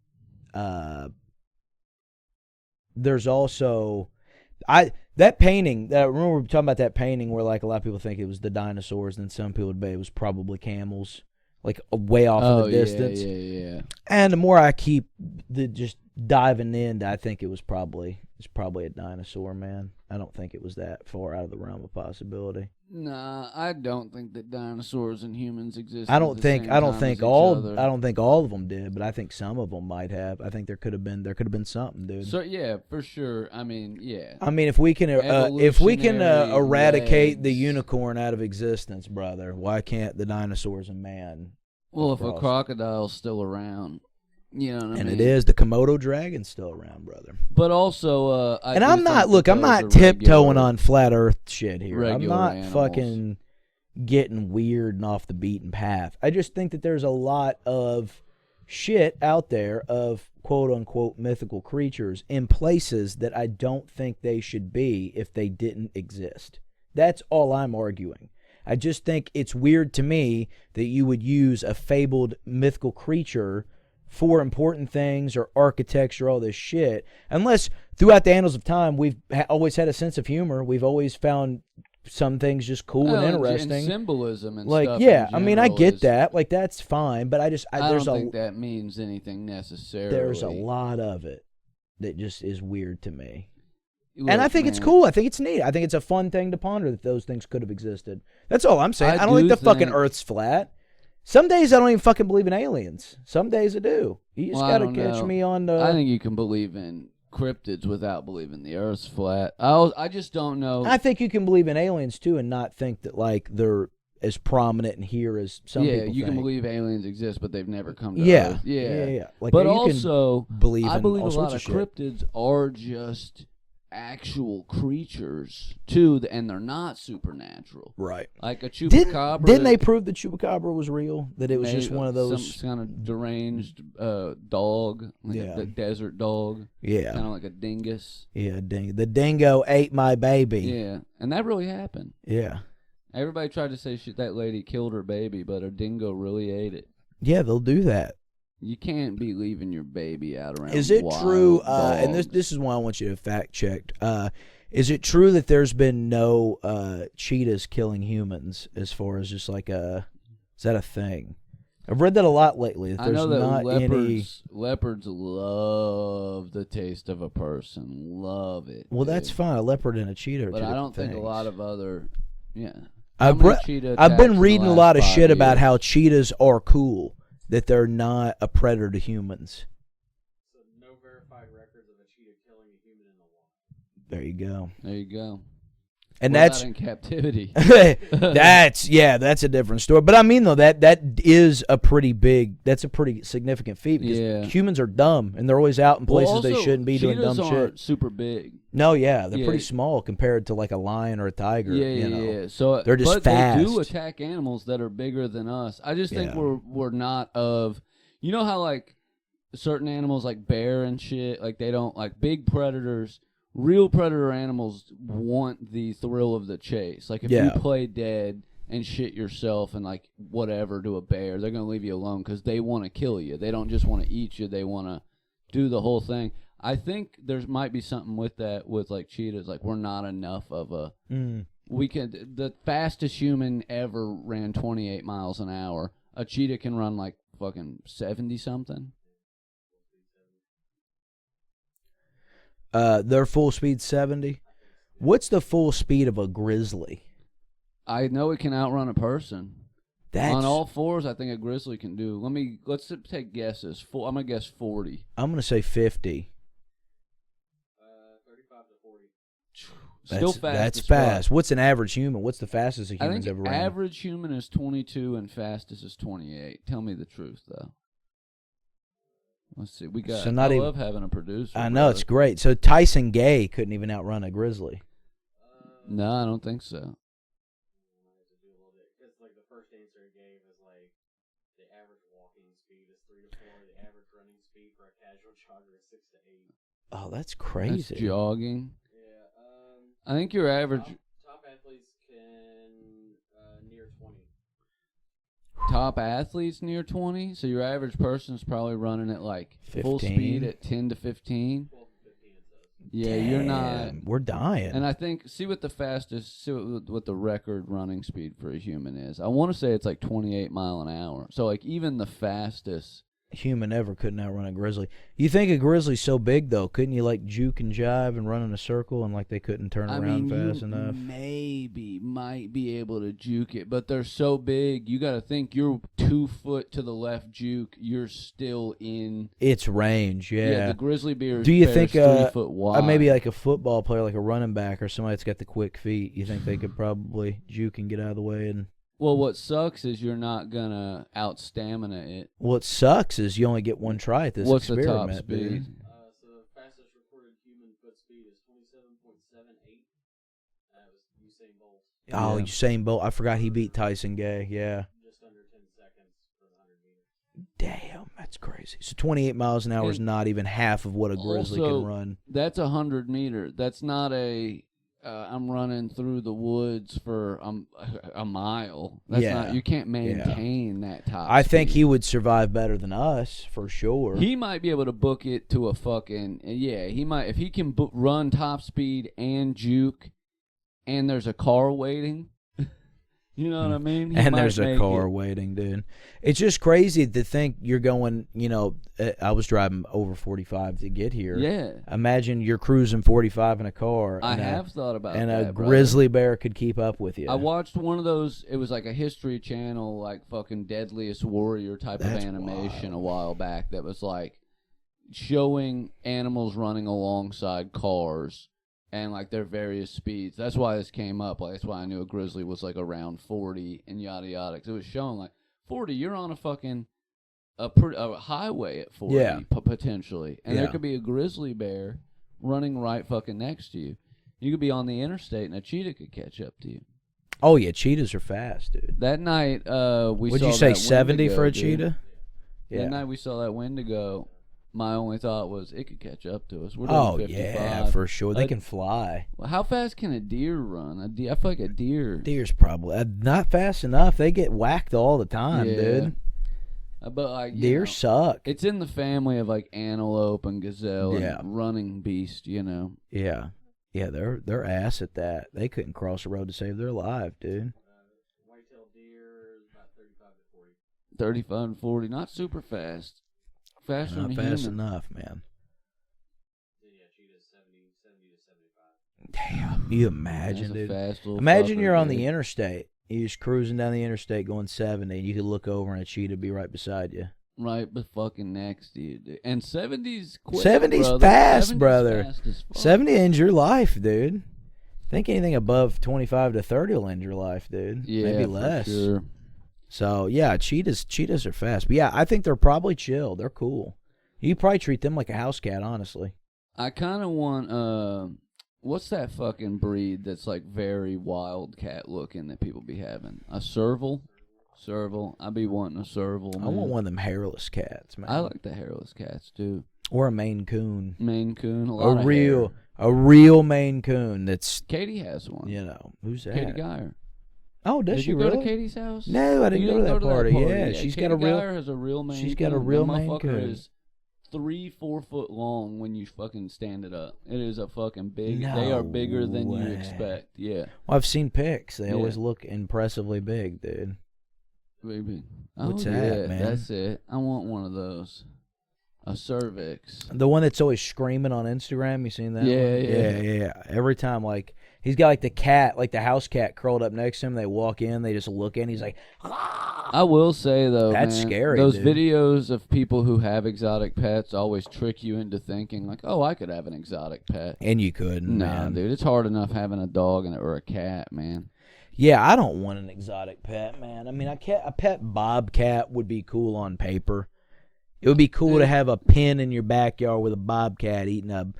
there's also... that painting, I remember we were talking about that painting where like a lot of people think it was the dinosaurs, and some people would bet it was probably camels, like way off in the distance. Yeah. And the more I keep just diving in, I think it's probably a dinosaur, man. I don't think it was that far out of the realm of possibility. Nah, I don't think that dinosaurs and humans exist. I don't think all of them did, but I think some of them might have. I think there could have been something, dude. So yeah, for sure. I mean, yeah. I mean, if we can eradicate the unicorn out of existence, brother, why can't the dinosaurs and man? Well, if a crocodile's still around, you know what I mean? And it is. The Komodo dragon's still around, brother. But also, I'm not tiptoeing on flat Earth shit here. I'm not animals. fucking getting weird and off the beaten path. I just think that there's a lot of shit out there of quote-unquote mythical creatures in places that I don't think they should be if they didn't exist. That's all I'm arguing. I just think it's weird to me that you would use a fabled mythical creature for important things or architecture, all this shit. Unless throughout the annals of time, we've always had a sense of humor. We've always found some things just cool and interesting. And symbolism and like, stuff. Yeah, I mean, I get that. Like, that's fine. But I don't think that means anything necessarily. There's a lot of it that just is weird to me. Look, and I think it's cool. I think it's neat. I think it's a fun thing to ponder that those things could have existed. That's all I'm saying. I don't think the fucking Earth's flat. Some days I don't even fucking believe in aliens. Some days I do. You just gotta catch me on the... I think you can believe in cryptids without believing the Earth's flat. I just don't know. I think you can believe in aliens too and not think that like they're as prominent in here as some people think. Yeah, you can believe aliens exist, but they've never come to Earth. Yeah. Like, but also, I believe a lot of shit. Cryptids are just actual creatures too, and they're not supernatural. Right. Like a chupacabra. Didn't they prove the chupacabra was real? That it was just one of those... Some kind of deranged dog. Like the desert dog. Yeah. Kind of like a dingus. Yeah, the dingo ate my baby. Yeah. And that really happened. Yeah. Everybody tried to say that lady killed her baby, but a dingo really ate it. Yeah, they'll do that. You can't be leaving your baby out around. Is it true? Dogs. And this is why I want you to fact check. Is it true that there's been no cheetahs killing humans? As far as just like is that a thing? I've read that a lot lately. That I know that not leopards love the taste of a person. Love it. Well, that's fine. A leopard and a cheetah are but two I don't things. think a lot of other. Yeah. I've been reading a lot of shit about how cheetahs are cool. That they're not a predator to humans. So no verified records of a cheetah killing a human in the wild. There you go. There you go. And that's in captivity. that's a different story. But I mean though that is a pretty significant feat because humans are dumb and they're always out in places also, they shouldn't be doing dumb shit. Cheetahs aren't super big. No, they're pretty small compared to like a lion or a tiger. Yeah. So they're just fast. They do attack animals that are bigger than us. I just think we're not of. You know how like certain animals like bear and shit, like they don't like big predators. Real predator animals want the thrill of the chase. Like if you play dead and shit yourself and like whatever to a bear, they're going to leave you alone because they want to kill you. They don't just want to eat you. They want to do the whole thing. I think there might be something with that with like cheetahs. Like we're not enough of a... We can. The fastest human ever ran 28 miles an hour. A cheetah can run like fucking 70-something. Their full speed 70. What's the full speed of a grizzly? I know it can outrun a person. On all fours, I think a grizzly can do. Let's take guesses. I'm gonna guess 40. I'm gonna say 50. 35 to 40. Still fast. That's fast. What's an average human? What's the fastest a human's ever ran? Average human is 22 and fastest is 28. Tell me the truth though. Let's see. I love having a producer. I know, it's great. So Tyson Gay couldn't even outrun a grizzly. No, I don't think so. Because like the first answer he gave is like the average walking speed is 3 to 4. The average running speed for a casual jogger is 6 to 8. Oh, that's crazy. That's jogging. Yeah. I think your average top athletes can near 20. Top athletes near 20, so your average person's probably running at like 15. Full speed at 10 to 15. 12 to 15 it says. Yeah, you're not. We're dying. And I think see what the record running speed for a human is. I want to say it's like 28 mile an hour. So like even the fastest human ever couldn't outrun a grizzly. You think a grizzly's so big though? Couldn't you like juke and jive and run in a circle and like they couldn't turn around fast enough? Might be able to juke it, but they're so big. You got to think you're 2 foot to the left juke. You're still in its range. Yeah. The grizzly bear. Do you think 3 foot wide? Maybe like a football player, like a running back or somebody that's got the quick feet? You think they could probably juke and get out of the way and? Well, what sucks is you're not gonna out-stamina it. What sucks is you only get one try at this experiment. What's the top speed? So the fastest recorded human foot speed is 27.78. That was Usain Bolt. Oh, Usain Bolt. I forgot he beat Tyson Gay. Yeah. Just under 10 seconds for the 100 meters. Damn, that's crazy. So 28 miles an hour is not even half of what a grizzly can run. That's 100 meters. That's not a... I'm running through the woods for a mile. That's not. You can't maintain that top I think speed. he would survive better than us for sure. He might be able to book it to a fucking he might if he can run top speed and juke, and there's a car waiting. You know what I mean? And there's a car waiting, dude. It's just crazy to think you're going, I was driving over 45 to get here. Yeah. Imagine you're cruising 45 in a car. I have thought about that, and a grizzly bear could keep up with you. I watched one of those, it was like a History Channel, like fucking Deadliest Warrior type of animation a while back that was like showing animals running alongside cars. And, like, their various speeds. That's why this came up. Like, that's why I knew a grizzly was, like, around 40 and yada yada. Because it was showing, like, 40, you're on a fucking a highway at 40, potentially. And there could be a grizzly bear running right fucking next to you. You could be on the interstate and a cheetah could catch up to you. Oh, yeah, cheetahs are fast, dude. That night, Would you say 70 for a cheetah? Yeah. That night we saw that Wendigo. My only thought was it could catch up to us. We're doing 55. Yeah, for sure. They can fly. Well, how fast can a deer run? I feel like a deer. Deer's probably not fast enough. They get whacked all the time, dude. But like deer suck. It's in the family of like antelope and gazelle and running beast. Yeah, they're ass at that. They couldn't cross the road to save their life, dude. White-tailed deer is about 35 to 40. 35 to 40, not super fast. Faster Not than fast human. enough, man. Yeah, cheetah's 70 to 75. Damn, you imagine, dude. Fast Imagine you're on the interstate. You're just cruising down the interstate going 70, and you could look over and a cheetah be right beside you. Right, but fucking next to you, dude. And 70's quick, 70's brother. fast, 70's brother. Fast as fuck. 70 ends your life, dude. think anything above 25 to 30 will end your life, dude. Yeah, maybe for less. Sure. So yeah, cheetahs are fast. But yeah, I think they're probably chill. They're cool. You probably treat them like a house cat, honestly. I kind of want what's that fucking breed that's like very wildcat looking that people be having? A serval? Serval. I be wanting a serval, man. I want one of them hairless cats, man. I like the hairless cats too. Or a Maine Coon. Maine Coon, a real Maine Coon. That's Katie has one. You know who's that? Katie Geyer. Oh, does Did she you really? go to Katie's house? No, I didn't go to that party. Yeah, she's got Katie a real. Geyer has a real Maine. She's got a real Maine Maine Coon. Is 3-4 foot long when you fucking stand it up. It is a fucking big. No they are bigger than way. you expect. Yeah. Well, I've seen pics. They always look impressively big, dude. Baby. What's that, man? That's it. I want one of those. A cervix. The one that's always screaming on Instagram. You seen that? Yeah. Yeah. Every time, like, he's got like the cat, like the house cat, curled up next to him. They walk in, they just look in. He's like, ah! I will say though, that's man, scary. Those dude. videos of people who have exotic pets always trick you into thinking like, oh, I could have an exotic pet. And you couldn't. Nah, man. dude, it's hard enough having a dog or a cat, man. Yeah, I don't want an exotic pet, man. I mean, a pet bobcat would be cool on paper. It would be cool to have a pen in your backyard with a bobcat eating a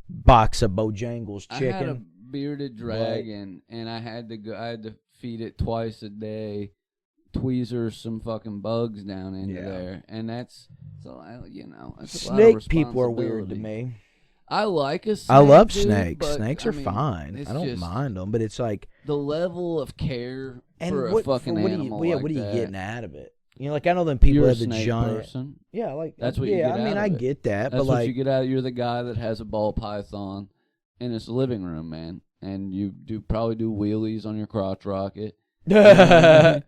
box of Bojangles chicken. I had a bearded dragon, and I had to feed it twice a day, tweezers some fucking bugs down into there, and that's snake people are weird to me. I like a snake. I love dude, snakes. but, Snakes are fine. I don't mind them, but it's like the level of care and for a fucking animal. What are you getting out of it? You know, like I know them people You're have a the snake giant. Person. Yeah, like that's what you get I mean, out of I it. get that, that's but what like you get out. You're the guy that has a ball python in his living room, man, and you probably do wheelies on your crotch rocket. Yeah,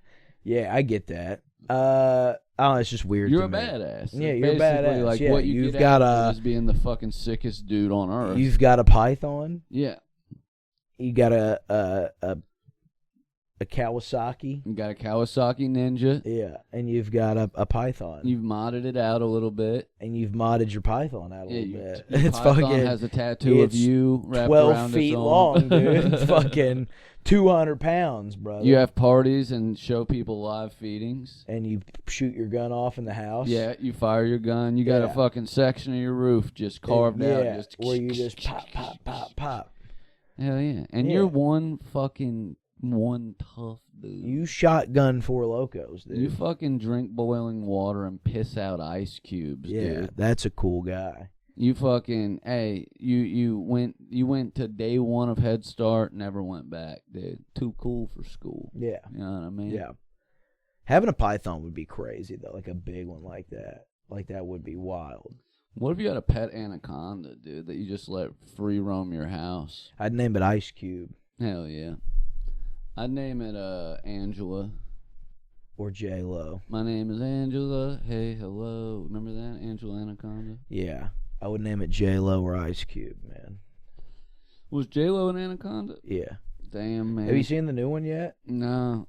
I get that. Oh, it's just weird. You're to a me. badass. Yeah, you're a badass. Like yeah, what you've get got out is being the fucking sickest dude on earth. You've got a python. Yeah. You got a Kawasaki. You got a Kawasaki Ninja. Yeah, and you've got a python. You've modded it out a little bit. And you've modded your python out a little bit. Your It's python fucking has a tattoo of you wrapped 12 around feet its arm. long, dude. It's fucking 200 pounds, brother. You have parties and show people live feedings. And you shoot your gun off in the house. Yeah, you fire your gun. You got a fucking section of your roof just carved out. Just where you just pop, pop, pop, pop. Hell yeah. And you're one tough dude. You shotgun Four Locos, dude. You fucking drink boiling water and piss out ice cubes, dude. Yeah, that's a cool guy. You fucking, hey, you went to day one of Head Start, never went back, dude. Too cool for school. Yeah. You know what I mean? Yeah. Having a python would be crazy, though, like a big one like that. Like, that would be wild. What if you had a pet anaconda, dude, that you just let free roam your house? I'd name it Ice Cube. Hell yeah. I'd name it Angela. Or J-Lo. My name is Angela. Hey, hello. Remember that? Angela Anaconda? Yeah. I would name it J-Lo or Ice Cube, man. Was J-Lo an anaconda? Yeah. Damn, man. Have you seen the new one yet? No.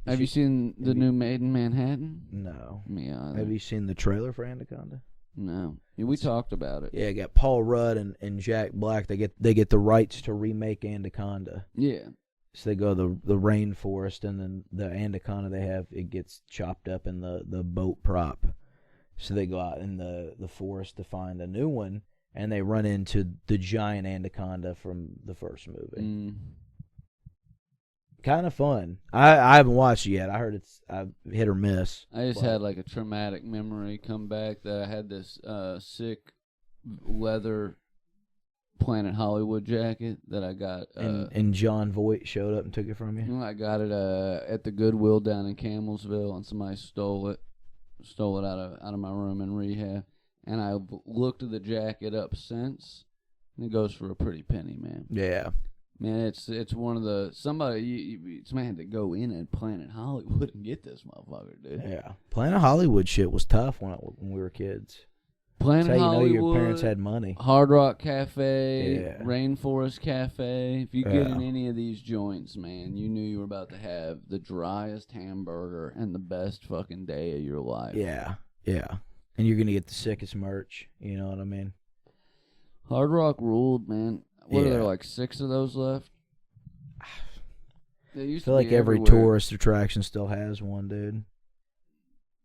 Have you seen the new Made in Manhattan? No. Me either. Have you seen the trailer for Anaconda? No. Yeah, we talked about it. Yeah, got Paul Rudd and Jack Black. They get the rights to remake Anaconda. Yeah. So they go to the rainforest, and then the anaconda they have, it gets chopped up in the boat prop. So they go out in the forest to find a new one, and they run into the giant anaconda from the first movie. Kind of fun. I haven't watched it yet. I heard it's hit or miss. I just had like a traumatic memory come back that I had this sick leather Planet Hollywood jacket that I got. And John Voight showed up and took it from you? I got it at the Goodwill down in Camelsville, and somebody stole it out of my room in rehab. And I've looked at the jacket up since, and it goes for a pretty penny, man. Yeah. Man, it's one of the somebody had to go in at Planet Hollywood and get this motherfucker, dude. Yeah, Planet Hollywood shit was tough when we were kids. Planet Hollywood, your parents had money. Hard Rock Cafe, Rainforest Cafe. If you get in any of these joints, man, you knew you were about to have the driest hamburger and the best fucking day of your life. Yeah, yeah. And you're gonna get the sickest merch. You know what I mean? Hard Rock ruled, man. What are there, like 6 of those left? I feel like every tourist attraction still has one, dude.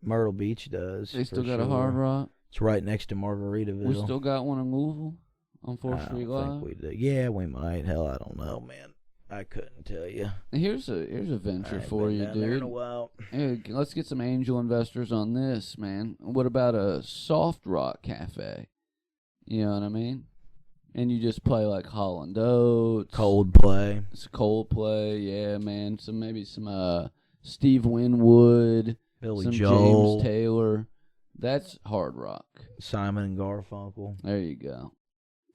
Myrtle Beach does. They still got a Hard Rock. It's right next to Margaritaville. We still got one in Louisville on 4th Street Live. I think we do. Yeah, we might. Hell, I don't know, man. I couldn't tell you. Here's a venture for you, dude. There in a while. Hey, let's get some angel investors on this, man. What about a soft rock cafe? You know what I mean? And you just play like Holland Oates, Coldplay. It's Coldplay, yeah, man. Maybe some Steve Winwood, Billy some Joel, James Taylor. That's hard rock. Simon and Garfunkel. There you go.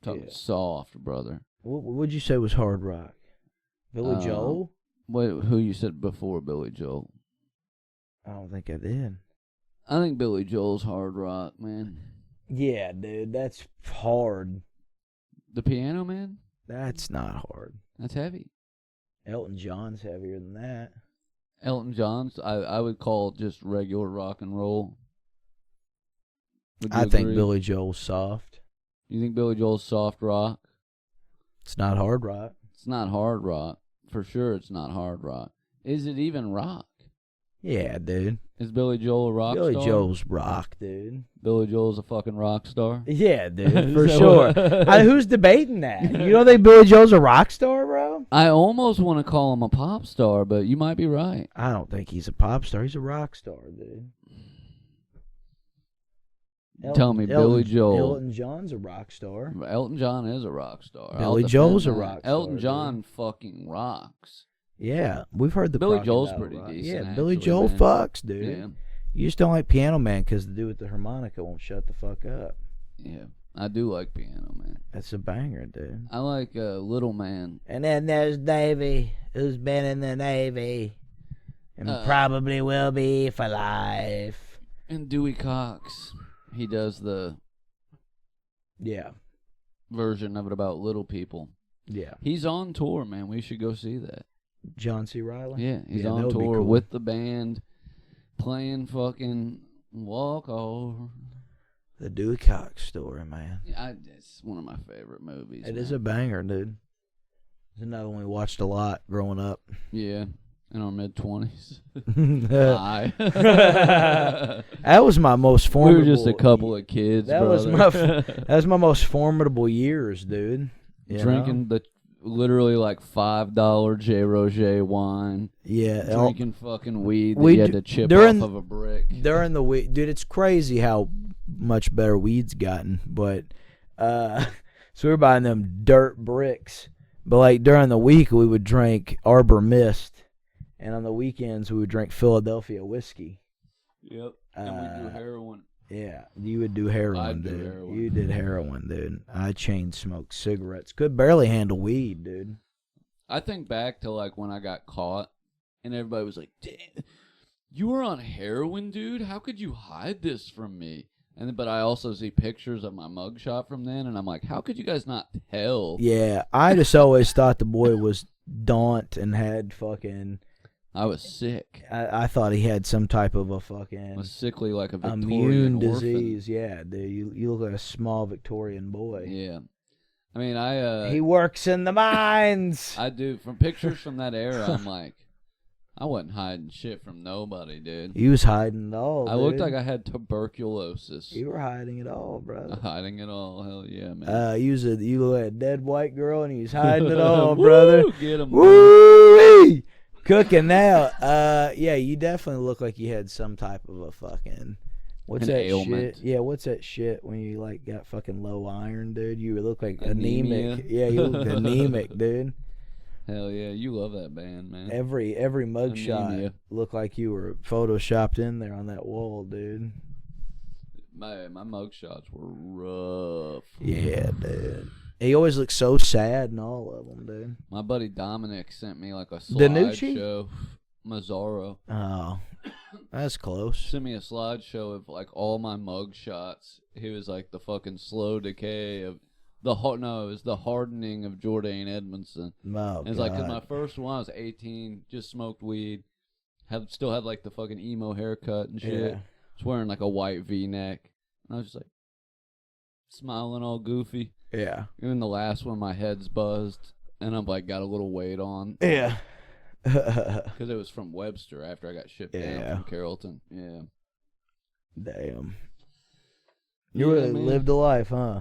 Talking soft, brother. What would you say was hard rock? Billy Joel? Who you said before Billy Joel? I don't think I did. I think Billy Joel's hard rock, man. Yeah, dude, that's hard. The Piano Man? That's not hard. That's heavy. Elton John's heavier than that. Elton John's, I would call just regular rock and roll. I think Billy Joel's soft. You think Billy Joel's soft rock? It's not hard rock. It's not hard rock. For sure it's not hard rock. Is it even rock? Yeah, dude. Is Billy Joel a rock star? Billy Joel's rock, dude. Billy Joel's a fucking rock star? Yeah, dude, for sure. Who's debating that? You don't think Billy Joel's a rock star, bro? I almost want to call him a pop star, but you might be right. I don't think he's a pop star. He's a rock star, dude. Tell me, Billy Joel. Elton John's a rock star. Elton John is a rock star. Billy Joel's a rock star. Elton John fucking rocks. Yeah, we've heard the Billy Joel's pretty decent. Yeah, actually, Billy Joel fucks, dude. Yeah. You just don't like Piano Man because the dude with the harmonica won't shut the fuck up. Yeah, I do like Piano Man. That's a banger, dude. I like Little Man. And then there's Davey, who's been in the Navy and probably will be for life. And Dewey Cox. He does the version of it about little people. Yeah. He's on tour, man. We should go see that. John C. Reilly? Yeah, he's on tour with the band, playing fucking Walk Over. The Dewey Cox story, man. Yeah, it's one of my favorite movies. It is a banger, dude. It's another one we watched a lot growing up. Yeah. In our mid-20s. That was my most formidable... We were just a couple of kids, that was my most formidable years, dude. Drinking the literally like $5 J. Roger wine. Yeah. Drinking fucking weed that you had to chip off of a brick. During the week... Dude, it's crazy how much better weed's gotten. But, so we were buying them dirt bricks. But, like, during the week, we would drink Arbor Mist. And on the weekends, we would drink Philadelphia whiskey. Yep. And we'd do heroin. Yeah. You would do heroin, dude. Heroin. You did heroin, dude. I chain smoked cigarettes. Could barely handle weed, dude. I think back to, like, when I got caught, and everybody was like, damn, you were on heroin, dude? How could you hide this from me? But I also see pictures of my mugshot from then, and I'm like, how could you guys not tell? Yeah. I just always thought the boy was daunt and had fucking... I was sick. I thought he had some type of a fucking... I was sickly like a Victorian immune orphan. disease. Yeah, dude. You look like a small Victorian boy. Yeah. I mean, he works in the mines. I do. From pictures from that era, I'm like, I wasn't hiding shit from nobody, dude. He was hiding it all, I looked like I had tuberculosis. You were hiding it all, brother. Hiding it all. Hell yeah, man. You look like a dead white girl, and he was hiding it all, brother. Get him. Woo! Cooking now. Yeah, you definitely look like you had some type of a fucking... What's that ailment. shit? Yeah, what's that shit when you, like, got fucking low iron, dude? You look like Anemia. anemic. Yeah, you look anemic, dude. Hell yeah, you love that band, man. Every mugshot looked like you were photoshopped in there on that wall, dude. My mugshots were rough. Yeah, dude. He always looks so sad in all of them, dude. My buddy Dominic sent me like a Danucci? slideshow. Mazzaro. Oh, that's close. Sent me a slideshow of like all my mugshots. He was like the fucking slow decay of it was the hardening of Jordan Edmondson. Oh, and it's like, cause my first one, I was 18, just smoked weed, still had like the fucking emo haircut and shit. Yeah. Was wearing like a white V-neck, and I was just like smiling all goofy. Yeah. Even the last one, my head's buzzed, and I'm like got a little weight on. Yeah. Because it was from Webster after I got shipped down from Carrollton. Yeah. Damn. You really lived a life, huh?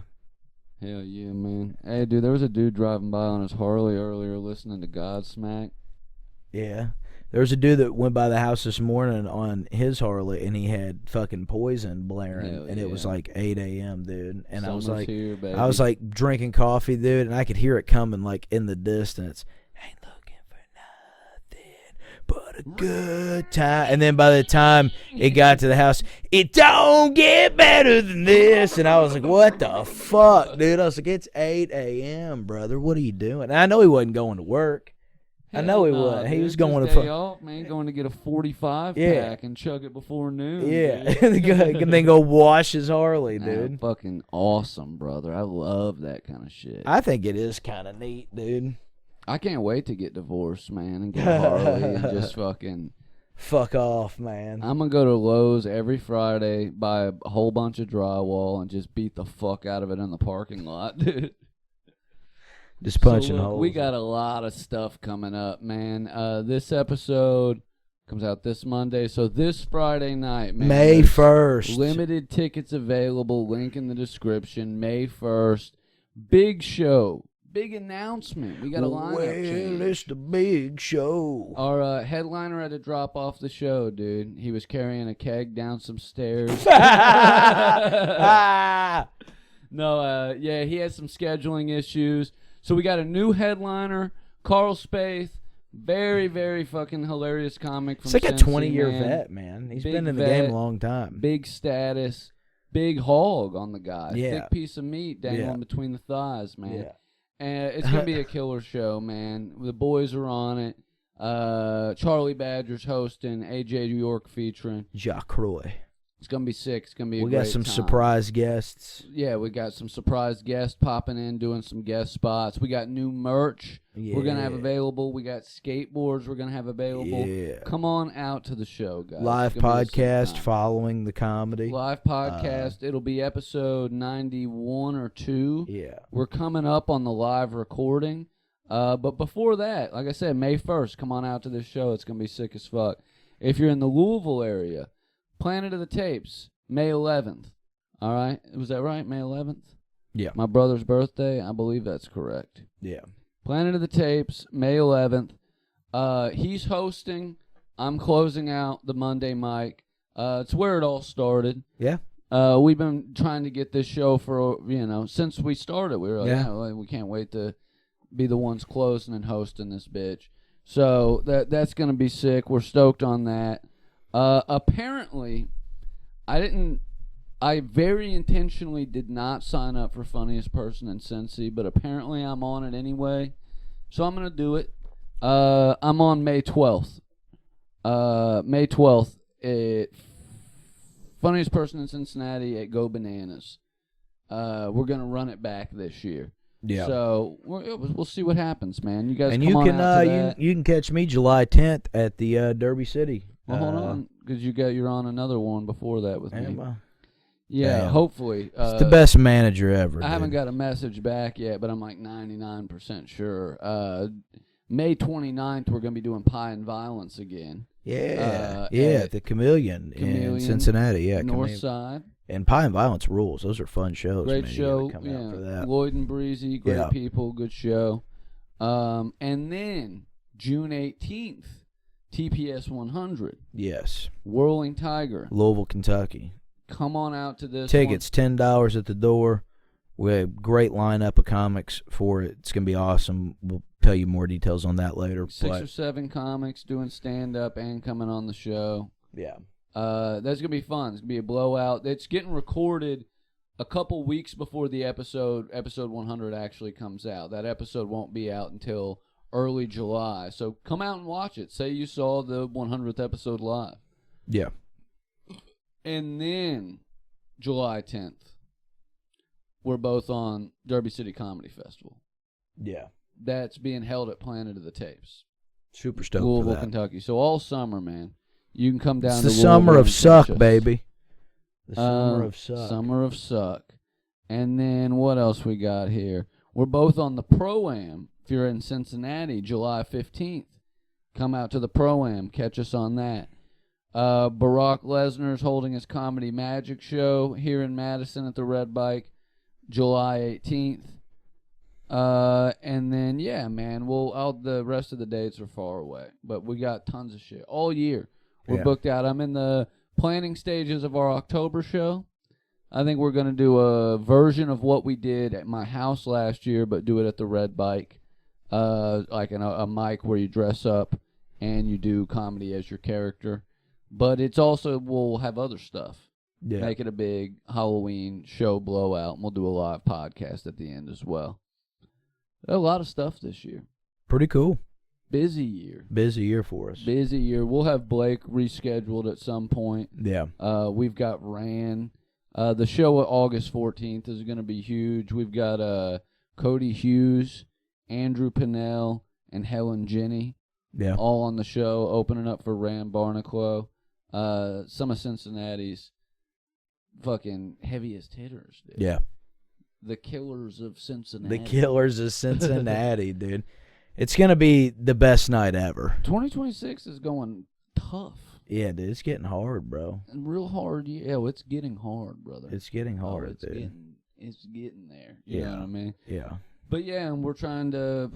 Hell yeah, man. Hey, dude, there was a dude driving by on his Harley earlier listening to Godsmack. Yeah. There was a dude that went by the house this morning on his Harley, and he had fucking Poison blaring, and it was like 8 a.m., dude. And Summer's I was like drinking coffee, dude, and I could hear it coming like in the distance. Ain't looking for nothing but a good time. And then by the time it got to the house, it don't get better than this. And I was like, what the fuck, dude? I was like, it's 8 a.m., brother. What are you doing? And I know he wasn't going to work. I know he was. He was going to off, man. Going to get a 45 pack and chug it before noon. Yeah, and then go wash his Harley, dude. Fucking awesome, brother. I love that kind of shit. I think it is kind of neat, dude. I can't wait to get divorced, man, and get a Harley and just fucking fuck off, man. I'm gonna go to Lowe's every Friday, buy a whole bunch of drywall, and just beat the fuck out of it in the parking lot, dude. Just punching holes. We got a lot of stuff coming up, man. This episode comes out this Monday, so this Friday night, man. May 1st. Limited tickets available. Link in the description. May 1st. Big show. Big announcement. We got a lineup change. Well, it's the big show. Our headliner had to drop off the show, dude. He was carrying a keg down some stairs. No, yeah, he had some scheduling issues. So we got a new headliner, Carl Spaeth, very, very fucking hilarious comic from It's like Cincy, a 20-year vet, man. He's been in the game a long time. Big status, big hog on the guy. Yeah. Thick piece of meat dangling between the thighs, man. Yeah. And it's going to be a killer show, man. The boys are on it. Charlie Badger's hosting, AJ York featuring. Jacques Roy. It's going to be sick. It's going to be a great We got some surprise guests. Yeah, we got some surprise guests popping in, doing some guest spots. We got new merch we're going to have available. We got skateboards we're going to have available. Yeah. Come on out to the show, guys. Live podcast following the comedy. Live podcast. It'll be episode 91 or 2. Yeah. We're coming up on the live recording. But before that, like I said, May 1st, come on out to this show. It's going to be sick as fuck. If you're in the Louisville area, Planet of the Tapes, May 11th. All right? Was that right? May 11th? Yeah. My brother's birthday? I believe that's correct. Yeah. Planet of the Tapes, May 11th. He's hosting. I'm closing out the Monday mic. It's where it all started. Yeah. We've been trying to get this show for, since we started. We were like, we can't wait to be the ones closing and hosting this bitch. So that's going to be sick. We're stoked on that. Apparently, I very intentionally did not sign up for Funniest Person in Cincy, but apparently I'm on it anyway. So I'm going to do it. I'm on May 12th. May 12th, Funniest Person in Cincinnati at Go Bananas. We're going to run it back this year. Yeah. So we'll see what happens, man. You guys and come on out to that. You can catch me July 10th at the Derby City. Well, hold on, because you're on another one before that with me. Yeah, damn. Hopefully. It's the best manager ever. I haven't got a message back yet, but I'm like 99% sure. May 29th, we're going to be doing Pie and Violence again. Yeah, at the Chameleon in Cincinnati. Yeah, North Side. And Pie and Violence rules. Those are fun shows. Great man. show. Come out for that. Lloyd and Breezy, great people, good show. And then June 18th, TPS 100. Yes. Whirling Tiger. Louisville, Kentucky. Come on out to this. Tickets $10 at the door. We have a great lineup of comics for it. It's gonna be awesome. We'll tell you more details on that later. 6 or 7 comics doing stand up and coming on the show. Yeah. That's gonna be fun. It's gonna be a blowout. It's getting recorded a couple weeks before the episode 100 actually comes out. That episode won't be out until early July. So come out and watch it. Say you saw the 100th episode live. Yeah. And then July 10th, we're both on Derby City Comedy Festival. Yeah. That's being held at Planet of the Tapes. Super stoked Louisville, for that. Kentucky. So all summer, man. You can come down to the summer of suck, us. baby. The summer of suck. Summer of suck. And then what else we got here? We're both on the Pro-Am. If you're in Cincinnati, July 15th. Come out to the Pro-Am. Catch us on that. Barack Lesnar's holding his Comedy Magic show here in Madison at the Red Bike, July 18th. And then, yeah, man, the rest of the dates are far away. But we got tons of shit all year. We're booked out. I'm in the planning stages of our October show. I think we're going to do a version of what we did at my house last year, but do it at the Red Bike. Like a mic where you dress up and you do comedy as your character. But it's also, we'll have other stuff. Yeah. Make it a big Halloween show blowout, and we'll do a live podcast at the end as well. A lot of stuff this year. Pretty cool. Busy year. Busy year for us. Busy year. We'll have Blake rescheduled at some point. Yeah. We've got Ran. The show at August 14th is going to be huge. We've got Cody Hughes, Andrew Pinnell, and Helen Jenny. Yeah. All on the show, opening up for Ram Barnaquo. Some of Cincinnati's fucking heaviest hitters, dude. Yeah. The Killers of Cincinnati. The Killers of Cincinnati, dude. It's going to be the best night ever. 2026 is going tough. Yeah, dude, it's getting hard, bro. And real hard. Yeah, it's getting hard, brother. It's getting hard, dude. It's getting there. You know what I mean? Yeah. But yeah, and we're trying to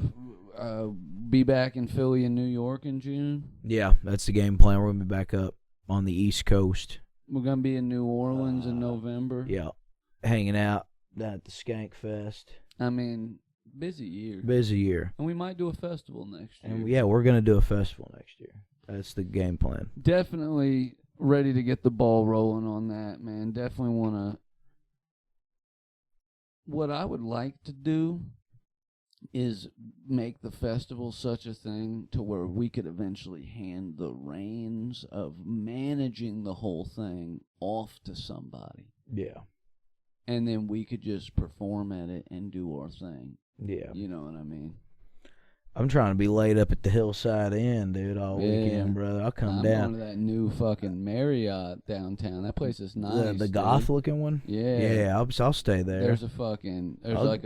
be back in Philly and New York in June. Yeah, that's the game plan. We're going to be back up on the East Coast. We're going to be in New Orleans in November. Yeah, hanging out down at the Skank Fest. I mean, busy year. Busy year. And we might do a festival next year. And yeah, we're going to do a festival next year. That's the game plan. Definitely ready to get the ball rolling on that, man. Definitely want to. What I would like to do is make the festival such a thing to where we could eventually hand the reins of managing the whole thing off to somebody. Yeah. And then we could just perform at it and do our thing. Yeah. You know what I mean? I'm trying to be laid up at the Hillside Inn, dude, all weekend, brother. I'll come down. I'm going to that new fucking Marriott downtown. That place is nice. The goth-looking one? Yeah. Yeah, I'll stay there.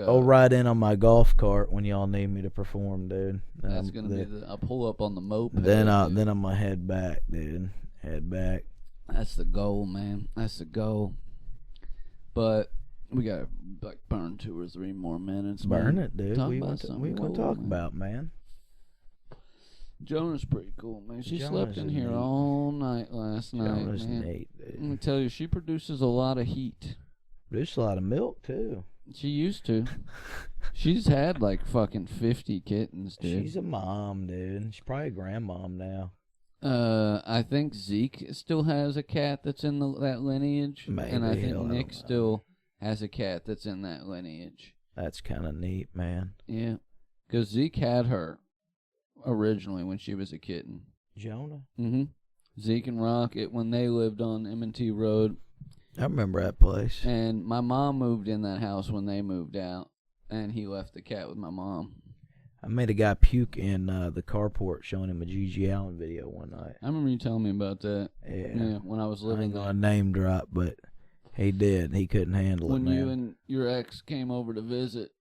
I'll ride in on my golf cart when y'all need me to perform, dude. That's going to be I'll pull up on the moped. Then I'm going to head back, dude. Head back. That's the goal, man. That's the goal. But we got to burn 2 or 3 more minutes. Burn man. it, dude. We want to talk about, man. Jonah's pretty cool, man. She slept in here all night last night, man. Neat, dude. I'm going to tell you, she produces a lot of heat. Produces a lot of milk, too. She used to. She's had like fucking 50 kittens, dude. She's a mom, dude. She's probably a grandmom now. I think Zeke still has a cat that's in that lineage. Maybe, and I think Nick still has a cat that's in that lineage. That's kind of neat, man. Yeah. Because Zeke had her originally when she was a kitten. Jonah? Mm-hmm. Zeke and Rocket, when they lived on M&T Road. I remember that place. And my mom moved in that house when they moved out. And he left the cat with my mom. I made a guy puke in the carport showing him a Gigi Allen video one night. I remember you telling me about that. Yeah. When I was living there. I ain't gonna name drop, but he did. He couldn't handle it, man. When you and your ex came over to visit.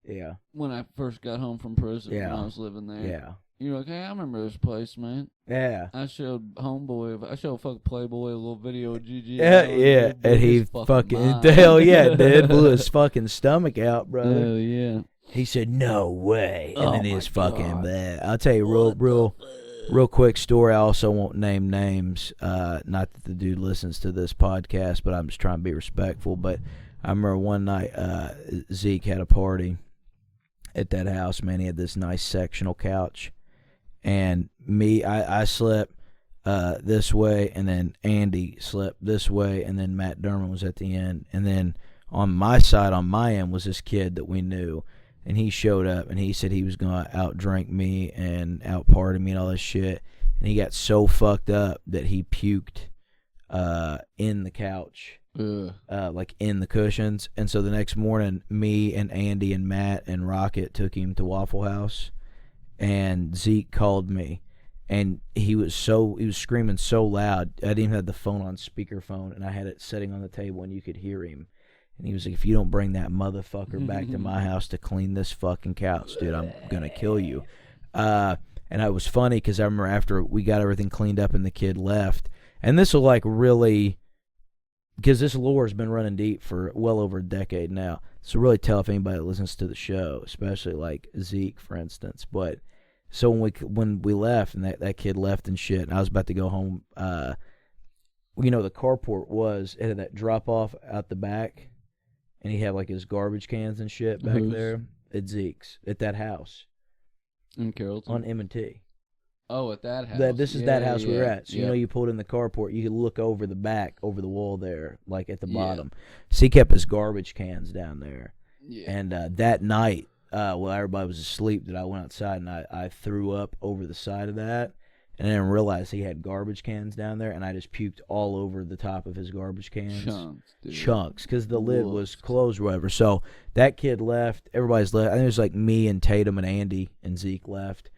Yeah. When I first got home from prison when I was living there. Yeah. You're like, hey, I remember this place, man. Yeah. I showed fucking Playboy a little video of Gigi. Yeah. And he fucking hell yeah, dude. Blew his fucking stomach out, brother. Hell yeah. He said, "No way," and then his fucking that. I'll tell you real quick story. I also won't name names. Not that the dude listens to this podcast, but I'm just trying to be respectful. But I remember one night Zeke had a party at that house. Man, he had this nice sectional couch, and I slept this way, and then Andy slept this way, and then Matt Dermott was at the end, and then on my side, on my end, was this kid that we knew. And he showed up, and he said he was going to outdrink me and outparty me and all this shit. And he got so fucked up that he puked in the couch, like in the cushions. And so the next morning, me and Andy and Matt and Rocket took him to Waffle House. And Zeke called me, and he was screaming so loud. I didn't even have the phone on speakerphone, and I had it sitting on the table, and you could hear him. And he was like, if you don't bring that motherfucker back to my house to clean this fucking couch, dude, I'm going to kill you. And And it was funny because I remember after we got everything cleaned up and the kid left, and this will like really, because this lore has been running deep for well over a decade now. So really tell if anybody listens to the show, especially like Zeke, for instance. But so when we left and that kid left and shit, and I was about to go home, the carport it had that drop off out the back, and he had like his garbage cans and shit back there at Zeke's at that house in Carrollton on M&T. Oh, at that house. This is that house we were at. So you pulled in the carport, you could look over the back, over the wall there, like at the bottom. So he kept his garbage cans down there. Yeah. And that night, while everybody was asleep, that I went outside and I threw up over the side of that, and I didn't realize he had garbage cans down there, and I just puked all over the top of his garbage cans. Chunks, because the lid was closed or whatever. So that kid left. Everybody's left. I think it was like me and Tatum and Andy and Zeke left.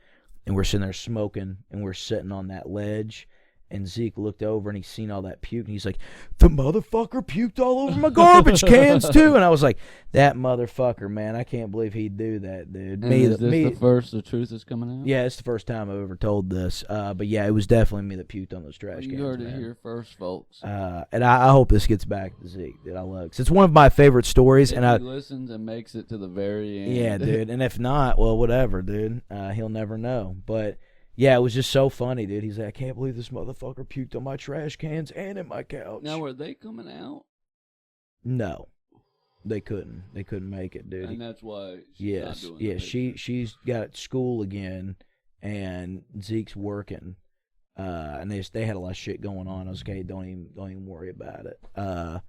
And we're sitting there smoking, and we're sitting on that ledge. And Zeke looked over, and he's seen all that puke, and he's like, the motherfucker puked all over my garbage cans, too. And I was like, that motherfucker, man, I can't believe he'd do that, dude. And is this the first the truth is coming out? Yeah, it's the first time I've ever told this. But, yeah, it was definitely me that puked on those trash cans, you heard it here first, folks. And I hope this gets back to Zeke, that I love. Cause it's one of my favorite stories. If he listens and makes it to the very end. Yeah, dude. And if not, well, whatever, dude. He'll never know. But... yeah, it was just so funny, dude. He's like, I can't believe this motherfucker puked on my trash cans and in my couch. Now, were they coming out? No, they couldn't. They couldn't make it, dude. And that's why she's not doing it. She's got school again, and Zeke's working. And they had a lot of shit going on. I was okay. Don't even worry about it.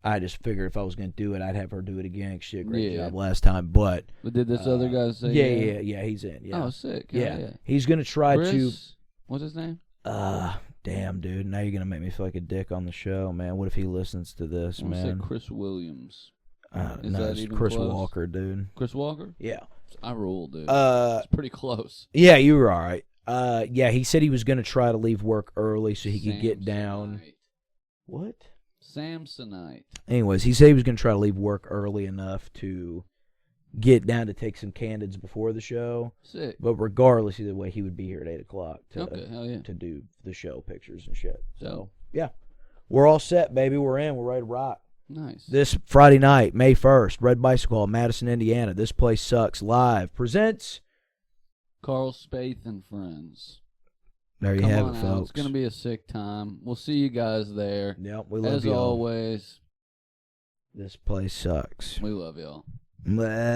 I just figured if I was going to do it, I'd have her do it again. She did a great job last time. But did this other guy say Yeah, he's in. Yeah. Oh, sick. Yeah. He's going to try Chris, what's his name? Damn, dude. Now you're going to make me feel like a dick on the show, man. What if he listens to this, I'm man? Say Chris Williams. No, it's Chris Walker, dude. Chris Walker? Yeah. I rule, dude. It's pretty close. Yeah, you were all right. Yeah, he said he was going to try to leave work early so he could get down. What? Samsonite. Anyways, he said he was going to try to leave work early enough to get down to take some candids before the show. Sick. But regardless, either way, he would be here at 8 o'clock to do the show pictures and shit. So, yeah. We're all set, baby. We're in. We're ready to rock. Nice. This Friday night, May 1st, Red Bicycle Hall, Madison, Indiana. This Place Sucks Live presents Carl Spaeth and Friends. There you have it, folks. It's going to be a sick time. We'll see you guys there. Yep, we love As y'all. always, This place sucks. We love y'all. Blah.